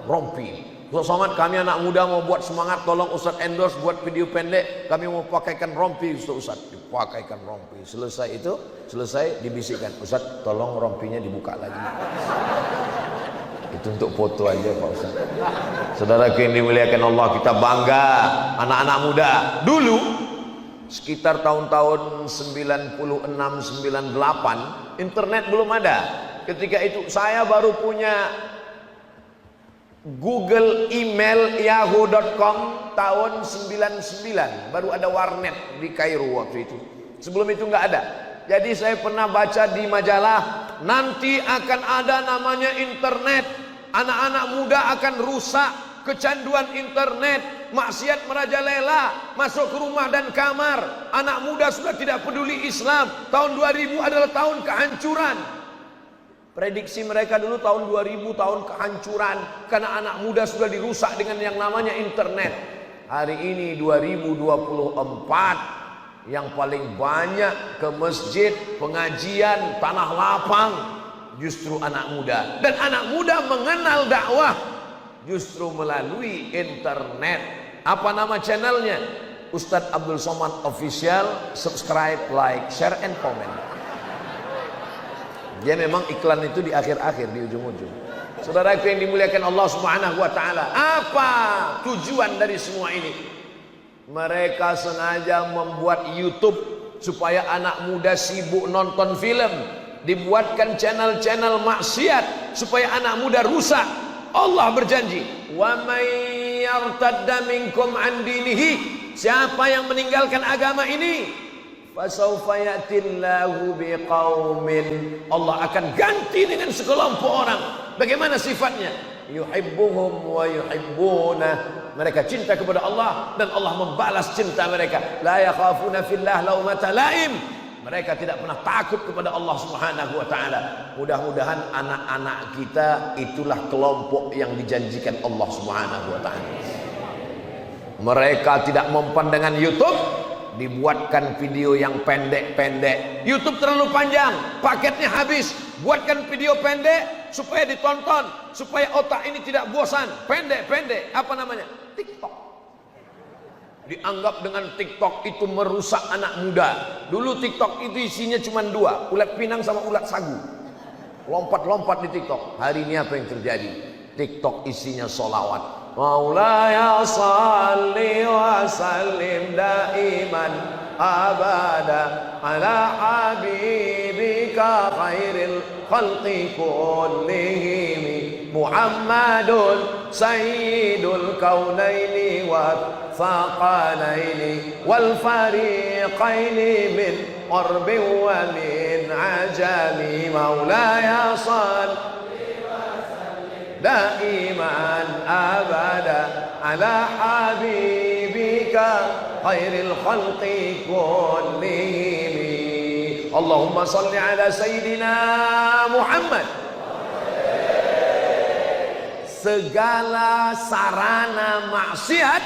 rompi. Ustadz Somad, kami anak muda mau buat semangat, tolong Ustadz endorse buat video pendek, kami mau pakaikan rompi. Ustadz dipakaikan rompi. Selesai dibisikkan, Ustadz tolong rompinya dibuka lagi. Itu untuk foto aja Pak Ustaz. Saudaraku yang dimuliakan Allah, kita bangga anak-anak muda. Dulu sekitar tahun-tahun 96, 98, internet belum ada. Ketika itu saya baru punya Google email yahoo.com tahun 99. Baru ada warnet di Kairo waktu itu. Sebelum itu nggak ada. Jadi saya pernah baca di majalah, nanti akan ada namanya internet. Anak-anak muda akan rusak, kecanduan internet, maksiat merajalela, masuk ke rumah dan kamar. Anak muda sudah tidak peduli Islam. Tahun 2000 adalah tahun kehancuran. Prediksi mereka dulu tahun 2000 tahun kehancuran, karena anak muda sudah dirusak dengan yang namanya internet. Hari ini 2024, yang paling banyak ke masjid, pengajian, tanah lapang justru anak muda. Dan anak muda mengenal dakwah justru melalui internet. Apa nama channelnya? Ustadz Abdul Somad Official. Subscribe, like, share, and comment. Dia memang iklan itu di akhir-akhir, di ujung-ujung. Saudaraku yang dimuliakan Allah Subhanahu wa taala, apa tujuan dari semua ini? Mereka sengaja membuat YouTube supaya anak muda sibuk nonton film, dibuatkan channel-channel maksiat supaya anak muda rusak. Allah berjanji, wa may yartadda minkum an dinihi, siapa yang meninggalkan agama ini, fasawfa ya'tillahu biqaumin, Allah akan ganti dengan sekelompok orang. Bagaimana sifatnya? Yuhibbuhum wa yuhibbunah, mereka cinta kepada Allah dan Allah membalas cinta mereka. La yakhafuna fillah laumata laim, mereka tidak pernah takut kepada Allah Subhanahu wa taala. Mudah-mudahan anak-anak kita itulah kelompok yang dijanjikan Allah Subhanahu wa taala. Mereka tidak mempan dengan YouTube, dibuatkan video yang pendek-pendek. YouTube terlalu panjang, paketnya habis, buatkan video pendek supaya ditonton, supaya otak ini tidak bosan. Pendek-pendek, apa namanya? TikTok. Dianggap dengan TikTok itu merusak anak muda. Dulu TikTok itu isinya cuma dua, ulat pinang sama ulat sagu. Lompat-lompat di TikTok. Hari ini apa yang terjadi? TikTok isinya sholawat. Maulaya salli wa sallim daiman abada ala habibika khairil khalqi kullihim Muhammadun sayyidul kaunaini wa thaqalaini wal fariqaini min qarbi wa min ajami. Maulaya salli daiman abada ala habibika khairil khalqi kullihim. Allahumma salli ala sayyidina Muhammad. Segala sarana maksiat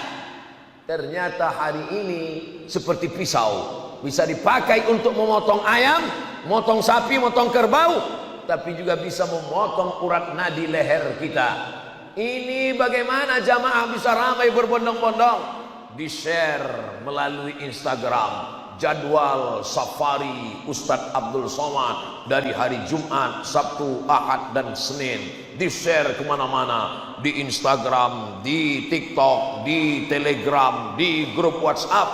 ternyata hari ini seperti pisau, bisa dipakai untuk memotong ayam, motong sapi, motong kerbau, tapi juga bisa memotong urat nadi leher kita. Ini bagaimana jamaah bisa ramai berbondong-bondong? Di-share melalui Instagram jadwal safari Ustadz Abdul Somad dari hari Jumat, Sabtu, Ahad, dan Senin. Di-share kemana-mana, di Instagram, di TikTok, di Telegram, di grup WhatsApp.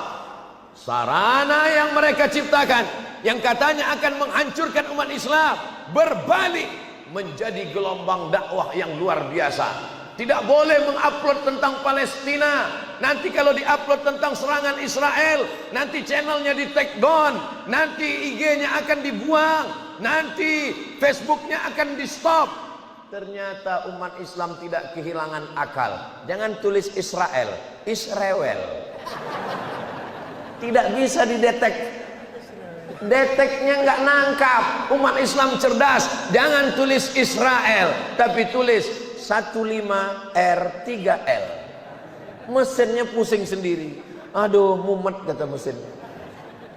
Sarana yang mereka ciptakan, yang katanya akan menghancurkan umat Islam, berbalik menjadi gelombang dakwah yang luar biasa. Tidak boleh mengupload tentang Palestina. Nanti kalau diupload tentang serangan Israel, nanti channelnya di take down, nanti IG-nya akan dibuang, nanti Facebook-nya akan di stop. Ternyata umat Islam tidak kehilangan akal. Jangan tulis Israel, Israel. Tidak bisa didetek. Deteknya nggak nangkap. Umat Islam cerdas. Jangan tulis Israel, tapi tulis 15R3L. Mesinnya pusing sendiri. Aduh, mumet kata mesinnya.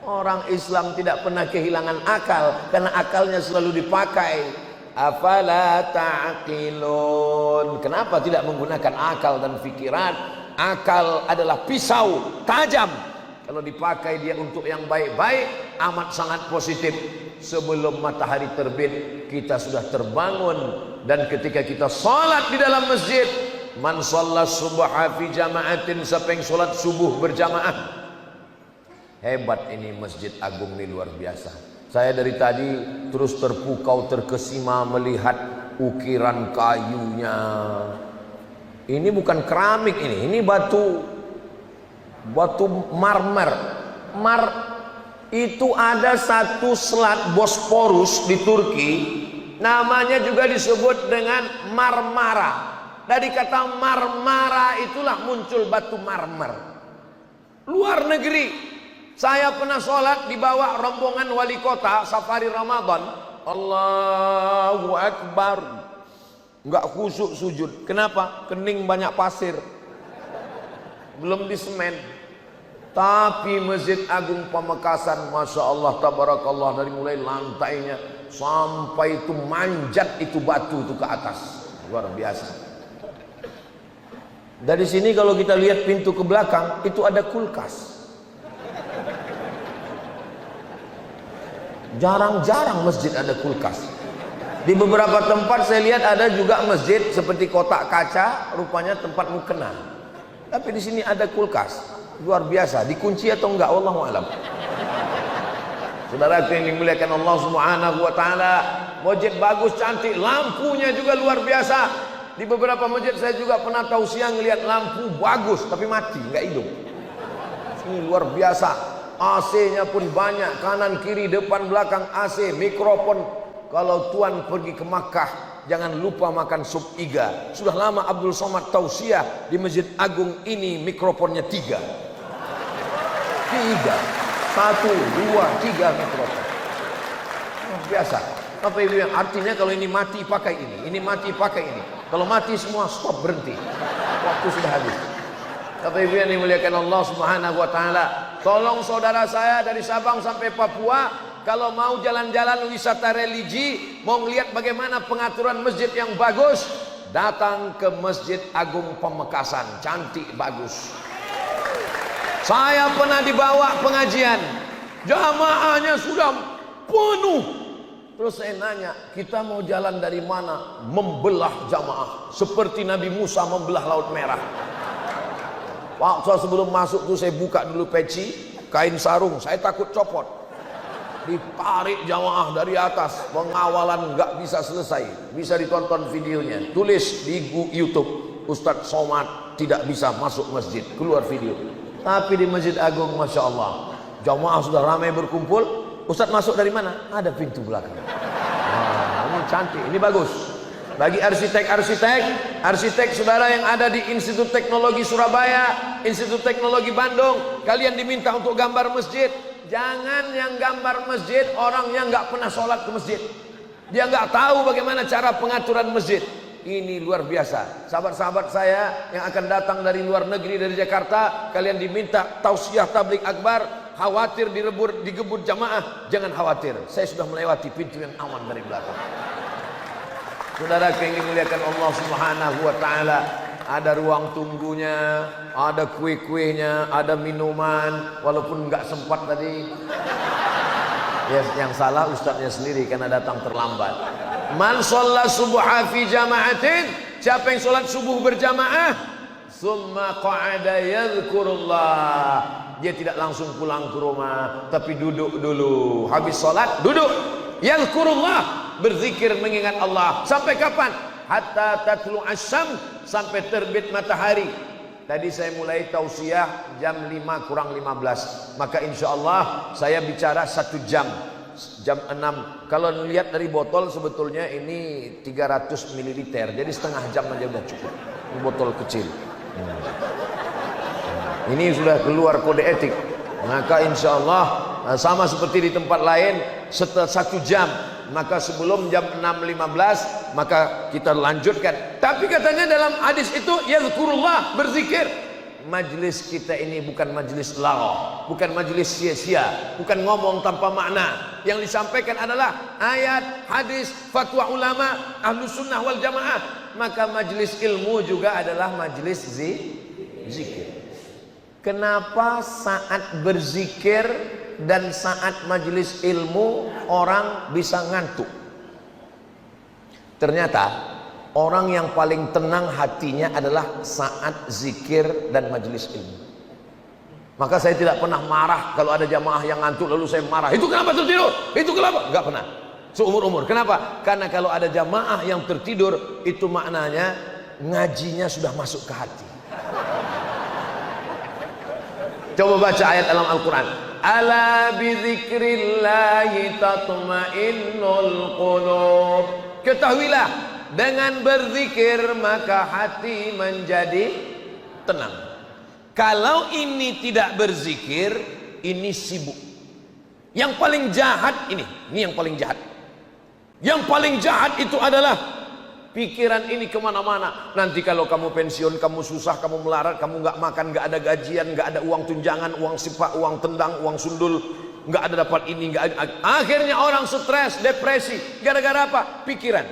Orang Islam tidak pernah kehilangan akal, karena akalnya selalu dipakai. Afala ta'qilun. Kenapa tidak menggunakan akal dan pikiran? Akal adalah pisau tajam. Kalau dipakai dia untuk yang baik-baik, amat sangat positif. Sebelum matahari terbit, kita sudah terbangun. Dan ketika kita salat di dalam masjid, man shalla subha fi jama'atin, siapa yang salat subuh berjamaah. Hebat ini Masjid Agung ini, luar biasa. Saya dari tadi terus terpukau, terkesima melihat ukiran kayunya. Ini bukan keramik, ini batu marmer. Itu ada satu selat Bosporus di Turki, namanya juga disebut dengan Marmara. Dari kata Marmara itulah muncul batu marmer. Luar negeri. Saya pernah sholat di bawah rombongan wali kota safari Ramadan. Allahu Akbar. Enggak khusyuk sujud. Kenapa? Kening banyak pasir. Belum disemen. Tapi Masjid Agung Pamekasan, Masya Allah, tabarakallah, dari mulai lantainya sampai itu manjat itu batu itu ke atas. Luar biasa. Dari sini kalau kita lihat pintu ke belakang, itu ada kulkas. Jarang-jarang masjid ada kulkas. Di beberapa tempat saya lihat ada juga masjid seperti kotak kaca, rupanya tempat mukena. Tapi di sini ada kulkas. Luar biasa. Dikunci atau enggak, wallahu alam. Saudara yang dimuliakan Allah Subhanahu wa taala, masjid bagus, cantik, lampunya juga luar biasa. Di beberapa masjid saya juga pernah tausiah ngelihat lampu bagus tapi mati, enggak hidup. Ini luar biasa. AC-nya pun banyak, kanan kiri depan belakang AC, mikrofon. Kalau tuan pergi ke Makkah, jangan lupa makan sup iga. Sudah lama Abdul Somad tausiah di Masjid Agung ini, mikrofonnya 3. 1, 2, 3 mikrofon. Biasa. Apa itu yang artinya kalau ini mati pakai ini mati pakai ini. Kalau mati semua stop, berhenti. Waktu sudah habis. Bapak Ibu yang dimuliakan Allah Subhanahu wa taala, tolong saudara saya dari Sabang sampai Papua, kalau mau jalan-jalan wisata religi, mau lihat bagaimana pengaturan masjid yang bagus, datang ke Masjid Agung Pamekasan, cantik bagus. Saya pernah dibawa pengajian, jamaahnya sudah penuh. Terus saya nanya, kita mau jalan dari mana? Membelah jamaah, seperti Nabi Musa membelah Laut Merah. Waktu sebelum masuk tuh saya buka dulu peci, kain sarung, saya takut copot. Ditarik jamaah dari atas, pengawalan nggak bisa selesai. Bisa ditonton videonya, tulis di YouTube, Ustadz Somad tidak bisa masuk masjid, keluar video. Tapi di Masjid Agung, Masya Allah, jamaah sudah ramai berkumpul. Ustadz masuk dari mana? Ada pintu belakang. Nah, ini cantik, ini bagus. Bagi arsitek saudara yang ada di Institut Teknologi Surabaya, Institut Teknologi Bandung, kalian diminta untuk gambar masjid. Jangan yang gambar masjid orang yang nggak pernah sholat ke masjid. Dia nggak tahu bagaimana cara pengaturan masjid. Ini luar biasa. Sahabat-sahabat saya yang akan datang dari luar negeri, dari Jakarta, kalian diminta tausiah tabligh akbar. Khawatir digebur jamaah, jangan khawatir. Saya sudah melewati pintu yang aman dari belakang. Saudara yang dimuliakan Allah Subhanahu wa taala, ada ruang tunggunya, ada kue-kuenya, ada minuman, walaupun nggak sempat tadi. Yes, yang salah ustadznya sendiri karena datang terlambat. Man shalla subha fi jama'atin, siapa yang sholat subuh berjamaah, summa qa'ada yadhkurullah, dia tidak langsung pulang ke rumah, tapi duduk dulu. Habis sholat duduk, yadhkurullah, berzikir mengingat Allah. Sampai kapan? Hatta tatlu asyam, sampai terbit matahari. Tadi saya mulai tausiah jam 5 kurang 15, maka insya Allah saya bicara 1 jam, jam 6. Kalau lihat dari botol sebetulnya ini 300 ml, jadi setengah jam aja udah cukup. Ini botol kecil. Ini sudah keluar kode etik, maka insya Allah sama seperti di tempat lain setelah 1 jam, maka sebelum jam 6.15 maka kita lanjutkan. Tapi katanya dalam hadis itu yazkurullah, berzikir. Majlis kita ini bukan majlis lagh, bukan majlis sia-sia, bukan ngomong tanpa makna. Yang disampaikan adalah ayat, hadis, fatwa ulama, ahlus sunnah wal jamaah. Maka majlis ilmu juga adalah majlis zikir. Kenapa saat berzikir dan saat majlis ilmu orang bisa ngantuk? Ternyata orang yang paling tenang hatinya adalah saat zikir dan majelis ilmu. Maka saya tidak pernah marah kalau ada jamaah yang ngantuk lalu saya marah. Itu kenapa tertidur? Itu kenapa? Enggak pernah. Seumur-umur. Kenapa? Karena kalau ada jamaah yang tertidur, itu maknanya ngajinya sudah masuk ke hati. Coba baca ayat dalam Al-Quran. Ala bizikrillahi tatma'innul qulub. Ketahuilah, dengan berzikir maka hati menjadi tenang. Kalau ini tidak berzikir, ini sibuk. Yang paling jahat ini yang paling jahat. Yang paling jahat itu adalah pikiran ini kemana-mana. Nanti kalau kamu pensiun, kamu susah, kamu melarat, kamu nggak makan, nggak ada gajian, nggak ada uang tunjangan, uang sipak, uang tendang, uang sundul, nggak ada dapat ini, nggak ada. Akhirnya orang stres, depresi. Gara-gara apa? Pikiran.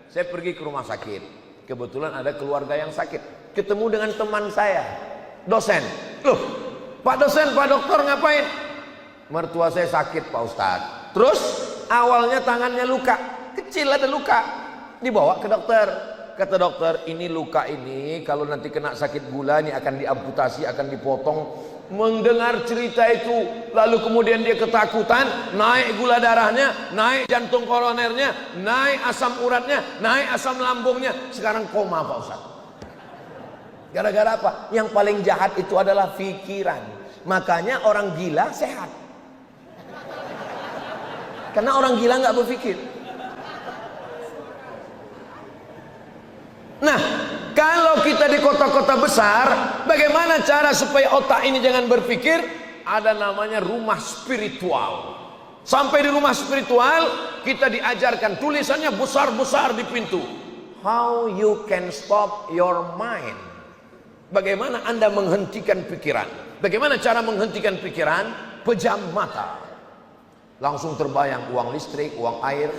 Saya pergi ke rumah sakit. Kebetulan ada keluarga yang sakit. Ketemu dengan teman saya, dosen. Loh, Pak dosen, Pak dokter ngapain? Mertua saya sakit, Pak Ustadz. Terus awalnya tangannya luka, kecil ada luka. Dibawa ke dokter. Kata dokter, ini luka ini kalau nanti kena sakit gula ini akan diamputasi, akan dipotong. Mendengar cerita itu, lalu kemudian dia ketakutan, naik gula darahnya, naik jantung koronernya, naik asam uratnya, naik asam lambungnya. Sekarang koma, Pak Ustaz. Gara-gara apa? Yang paling jahat itu adalah pikiran. Makanya orang gila sehat. Karena orang gila nggak berpikir. Nah, kalau kita di kota-kota besar, bagaimana cara supaya otak ini jangan berpikir? Ada namanya rumah spiritual. Sampai di rumah spiritual, kita diajarkan, tulisannya besar-besar di pintu. How you can stop your mind? Bagaimana Anda menghentikan pikiran? Bagaimana cara menghentikan pikiran? Pejam mata. Langsung terbayang uang listrik, uang air.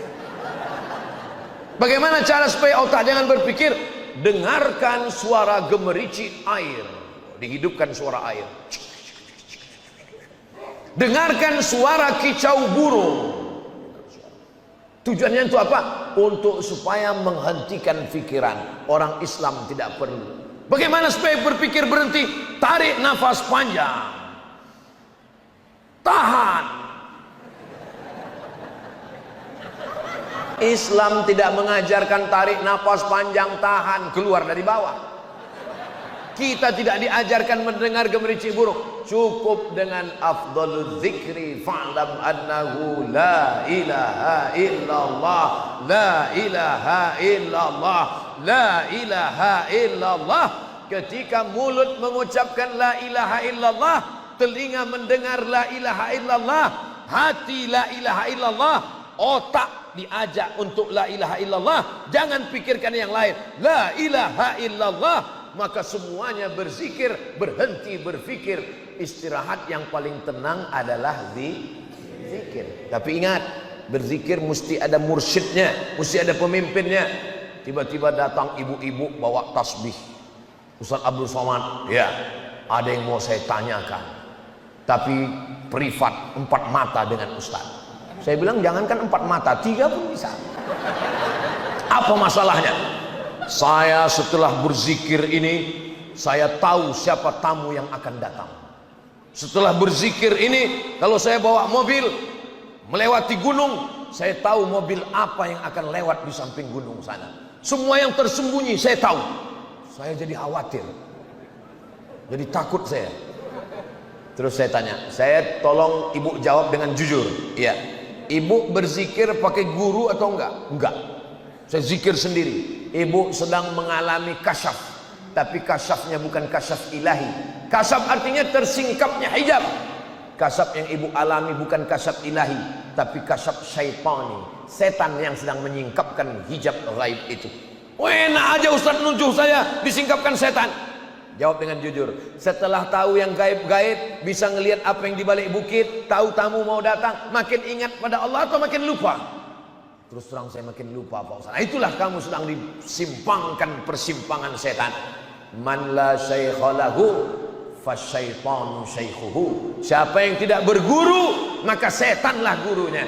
Bagaimana cara supaya otak jangan berpikir? Dengarkan suara gemericik air. Dihidupkan suara air. Dengarkan suara kicau burung. Tujuannya itu apa? Untuk supaya menghentikan pikiran. Orang Islam tidak perlu. Bagaimana supaya berpikir berhenti? Tarik nafas panjang. Tahan. Islam tidak mengajarkan tarik nafas panjang, tahan, keluar dari bawah. Kita tidak diajarkan mendengar gemericik burung. Cukup dengan afdhalul dzikri fa'lam annahu la ilaha illallah, la ilaha illallah, la ilaha illallah. Ketika mulut mengucapkan la ilaha illallah, telinga mendengar la ilaha illallah, hati la ilaha illallah, otak diajak untuk la ilaha illallah. Jangan pikirkan yang lain. La ilaha illallah. Maka semuanya berzikir, berhenti berpikir. Istirahat yang paling tenang adalah zikir. Tapi ingat, berzikir mesti ada mursyidnya, mesti ada pemimpinnya. Tiba-tiba datang ibu-ibu bawa tasbih. Ustaz Abdul Somad, ya, ada yang mau saya tanyakan. Tapi privat, 4 mata dengan Ustaz. Saya bilang jangankan 4 mata, 3 pun bisa. Apa masalahnya? Saya setelah berzikir ini, saya tahu siapa tamu yang akan datang. Setelah berzikir ini, kalau saya bawa mobil melewati gunung, saya tahu mobil apa yang akan lewat di samping gunung sana. Semua yang tersembunyi saya tahu. Saya jadi khawatir, jadi takut saya. Terus saya tanya, saya tolong ibu jawab dengan jujur. Iya. Ibu berzikir pakai guru atau enggak? Enggak. Saya zikir sendiri. Ibu sedang mengalami kasyaf, tapi kasyafnya bukan kasyaf ilahi. Kasyaf artinya tersingkapnya hijab. Kasab yang ibu alami bukan kasab ilahi, tapi kasab syaitani, setan yang sedang menyingkapkan hijab gaib itu. Enak aja Ustaz nuduh saya disingkapkan setan. Jawab dengan jujur. Setelah tahu yang gaib-gaib, bisa ngelihat apa yang di balik bukit, tahu tamu mau datang, makin ingat pada Allah atau makin lupa? Terus terang saya makin lupa Pak Ustaz. Nah, itulah kamu sedang disimpangkan persimpangan setan. Man la syaikha lahu fasyaitanu syaikhuhu. Siapa yang tidak berguru, maka setanlah gurunya.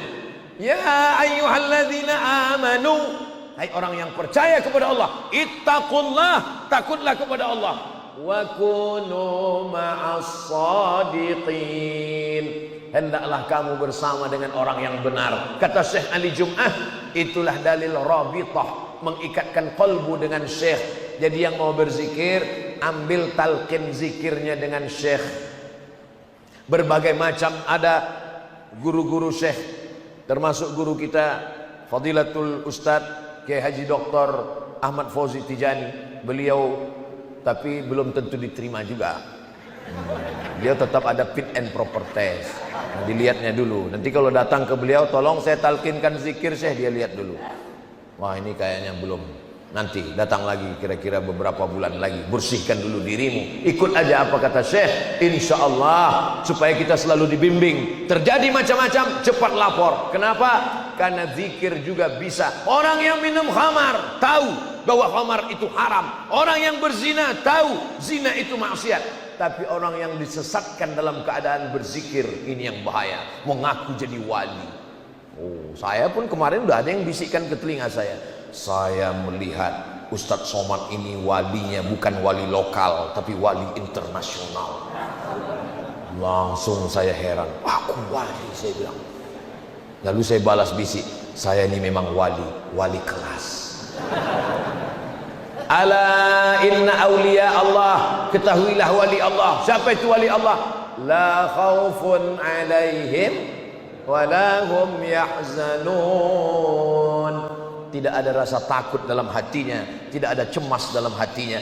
Ya ayyuhalladzina amanu, hai orang yang percaya kepada Allah, ittaqullah, takutlah kepada Allah. Wa kunu ma'as shadiqin, hendaklah kamu bersama dengan orang yang benar. Kata Syekh Ali Jum'ah, itulah dalil rabitah, mengikatkan kalbu dengan Syekh. Jadi yang mau berzikir, ambil talqin zikirnya dengan Syekh. Berbagai macam ada guru-guru Syekh, termasuk guru kita Fadilatul Ustadz Kiai Haji Dr. Ahmad Fauzi Tijani. Beliau tapi belum tentu diterima juga. Dia tetap ada fit and proper test. Nah, dilihatnya dulu. Nanti kalau datang ke beliau, tolong saya talkinkan zikir Syekh, dia lihat dulu. Wah ini kayaknya belum. Nanti datang lagi kira-kira beberapa bulan lagi. Bersihkan dulu dirimu. Ikut aja apa kata Syekh. Insya Allah supaya kita selalu dibimbing. Terjadi macam-macam, cepat lapor. Kenapa? Karena zikir juga bisa. Orang yang minum khamar tahu bahwa khamar itu haram. Orang yang berzina tahu zina itu maksiat. Tapi orang yang disesatkan dalam keadaan berzikir, ini yang bahaya. Mengaku jadi wali. Oh, saya pun kemarin udah ada yang bisikkan ke telinga saya. Saya melihat Ustadz Somad ini walinya bukan wali lokal, tapi wali internasional. Langsung saya heran. Aku wali, saya bilang. Lalu saya balas bisik, saya ini memang wali kelas. Ala inna awliya Allah, ketahuilah wali Allah. Siapa itu wali Allah? La khaufun alaihim wa la hum yahzanun. Tidak ada rasa takut dalam hatinya, tidak ada cemas dalam hatinya.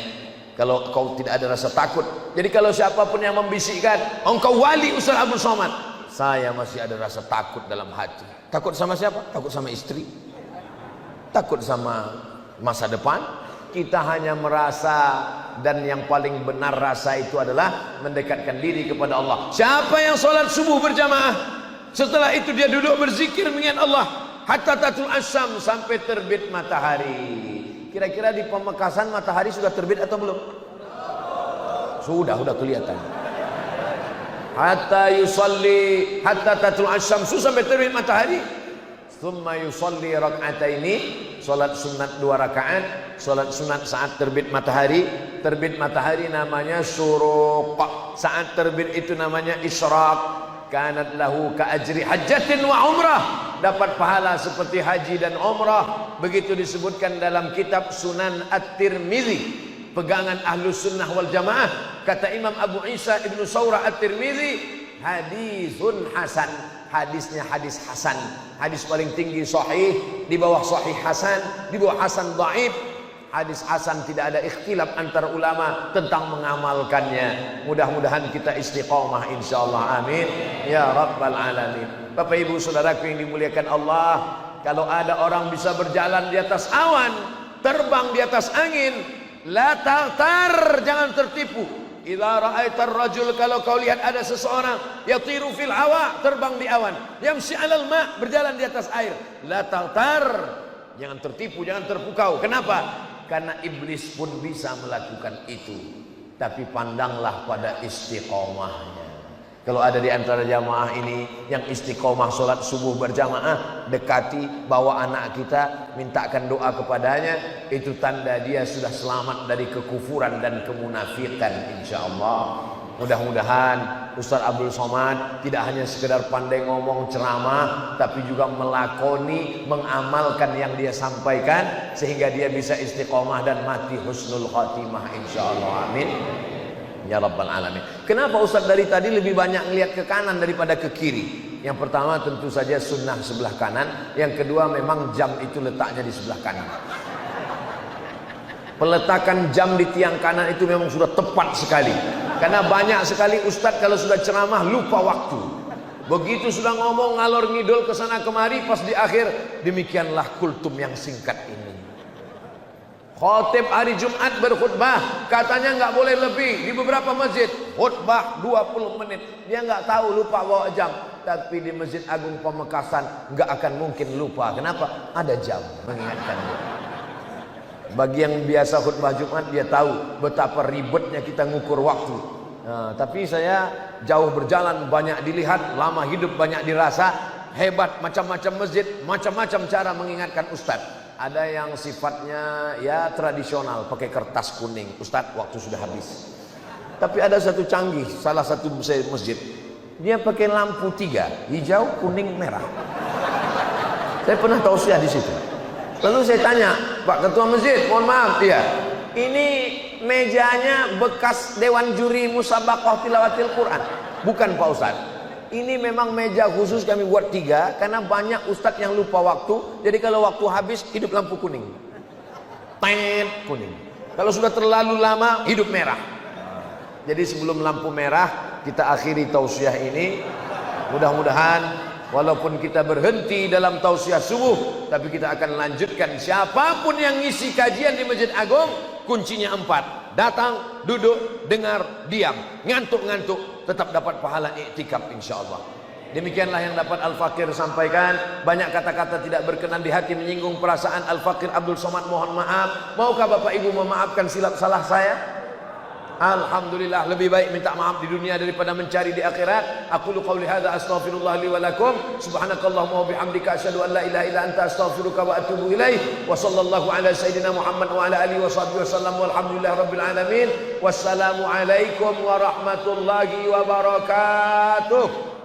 Kalau kau tidak ada rasa takut. Jadi kalau siapapun yang membisikkan, engkau wali Ustaz Abdul Somad, saya masih ada rasa takut dalam hati. Takut sama siapa? Takut sama istri, takut sama masa depan. Kita hanya merasa, dan yang paling benar rasa itu adalah mendekatkan diri kepada Allah. Siapa yang sholat subuh berjamaah, setelah itu dia duduk berzikir mengingat Allah hatta tatul asyam, sampai terbit matahari. Kira-kira di Pamekasan matahari sudah terbit atau belum? Sudah kelihatan. Hatta yusalli hatta tatul asyam, sampai terbit matahari. Thumma yusalli rak'ataini, salat sunat 2 rakaat. Salat sunat saat terbit matahari. Terbit matahari namanya syuruq. Saat terbit itu namanya isyraq. Kanat lahu ka ajri hajjatin wa umrah, dapat pahala seperti haji dan umrah. Begitu disebutkan dalam kitab Sunan At-Tirmizi, pegangan Ahlus Sunnah wal Jamaah. Kata Imam Abu Isa Ibnu Saurah At-Tirmizi, hadisun hasan. Hadisnya hadis hasan, hadis paling tinggi sahih, di bawah sahih hasan, di bawah hasan dhaif. Hadis hasan tidak ada ikhtilaf antara ulama tentang mengamalkannya. Mudah-mudahan kita istiqomah insyaallah, amin ya rabbal alamin. Bapak ibu saudaraku yang dimuliakan Allah, kalau ada orang bisa berjalan di atas awan, terbang di atas angin, la taghtar, jangan tertipu. Idza ra'aitar rajul, kalau kau lihat ada seseorang yatiru fil hawa, terbang di awan, yamshi 'alal ma, berjalan di atas air, la taghtar, jangan tertipu, jangan terpukau. Kenapa? Karena iblis pun bisa melakukan itu. Tapi pandanglah pada istiqomahnya. Kalau ada di antara jamaah ini yang istiqomah sholat subuh berjamaah, dekati, bawa anak kita, mintakan doa kepadanya. Itu tanda dia sudah selamat dari kekufuran dan kemunafikan insyaallah. Mudah-mudahan Ustaz Abdul Somad tidak hanya sekedar pandai ngomong ceramah, tapi juga melakoni, mengamalkan yang dia sampaikan, sehingga dia bisa istiqomah dan mati husnul khatimah insyaallah, amin ya rabbal alamin. Kenapa Ustaz dari tadi lebih banyak melihat ke kanan daripada ke kiri? Yang pertama tentu saja sunnah sebelah kanan, yang kedua memang jam itu letaknya di sebelah kanan. Peletakan jam di tiang kanan itu memang sudah tepat sekali. Karena banyak sekali ustadz kalau sudah ceramah lupa waktu. Begitu sudah ngomong ngalor ngidul ke sana kemari, pas di akhir, demikianlah kultum yang singkat ini. Khotib hari Jumat berkhutbah, katanya nggak boleh lebih. Di beberapa masjid khutbah 20 menit. Dia nggak tahu, lupa bawa jam. Tapi di Masjid Agung Pamekasan nggak akan mungkin lupa. Kenapa? Ada jam mengingatkan dia. Bagi yang biasa khutbah Jumat, dia tahu betapa ribetnya kita ngukur waktu. Nah, tapi saya jauh berjalan, banyak dilihat, lama hidup banyak dirasa, hebat, macam-macam masjid, macam-macam cara mengingatkan Ustadz. Ada yang sifatnya ya tradisional, pakai kertas kuning, Ustadz waktu sudah habis. Tapi ada satu canggih, salah satu masjid, dia pakai lampu 3, hijau, kuning, merah. Saya pernah tausiah di situ. Lalu saya tanya, Pak Ketua Masjid, mohon maaf, iya, ini mejanya bekas Dewan Juri Musabaqah Tilawatil Quran. Bukan Pak Ustadz, ini memang meja khusus kami buat 3, karena banyak Ustadz yang lupa waktu. Jadi kalau waktu habis, hidup lampu kuning, tet kuning. Kalau sudah terlalu lama, hidup merah. Jadi sebelum lampu merah, kita akhiri tausiah ini. Mudah-mudahan walaupun kita berhenti dalam tausiah subuh, tapi kita akan lanjutkan. Siapapun yang ngisi kajian di Masjid Agung, kuncinya 4. Datang, duduk, dengar, diam. Ngantuk-ngantuk, tetap dapat pahala iktikaf insyaallah. Demikianlah yang dapat Al-Fakir sampaikan. Banyak kata-kata tidak berkenan di hati, menyinggung perasaan Al-Fakir Abdul Somad, mohon maaf. Maukah Bapak Ibu memaafkan silap salah saya? Alhamdulillah, lebih baik minta maaf di dunia daripada mencari di akhirat. Aqulu qawli hadza astaghfirullah li wa lakum. Subhanakallahumma wa bihamdika asyhadu an la ilaha illa anta astaghfiruka wa atubu ilaik. Wa sallallahu ala sayyidina Muhammad wa ala alihi wa sahbihi wasallam walhamdulillahi rabbil alamin. Wassalamu alaikum warahmatullahi wabarakatuh.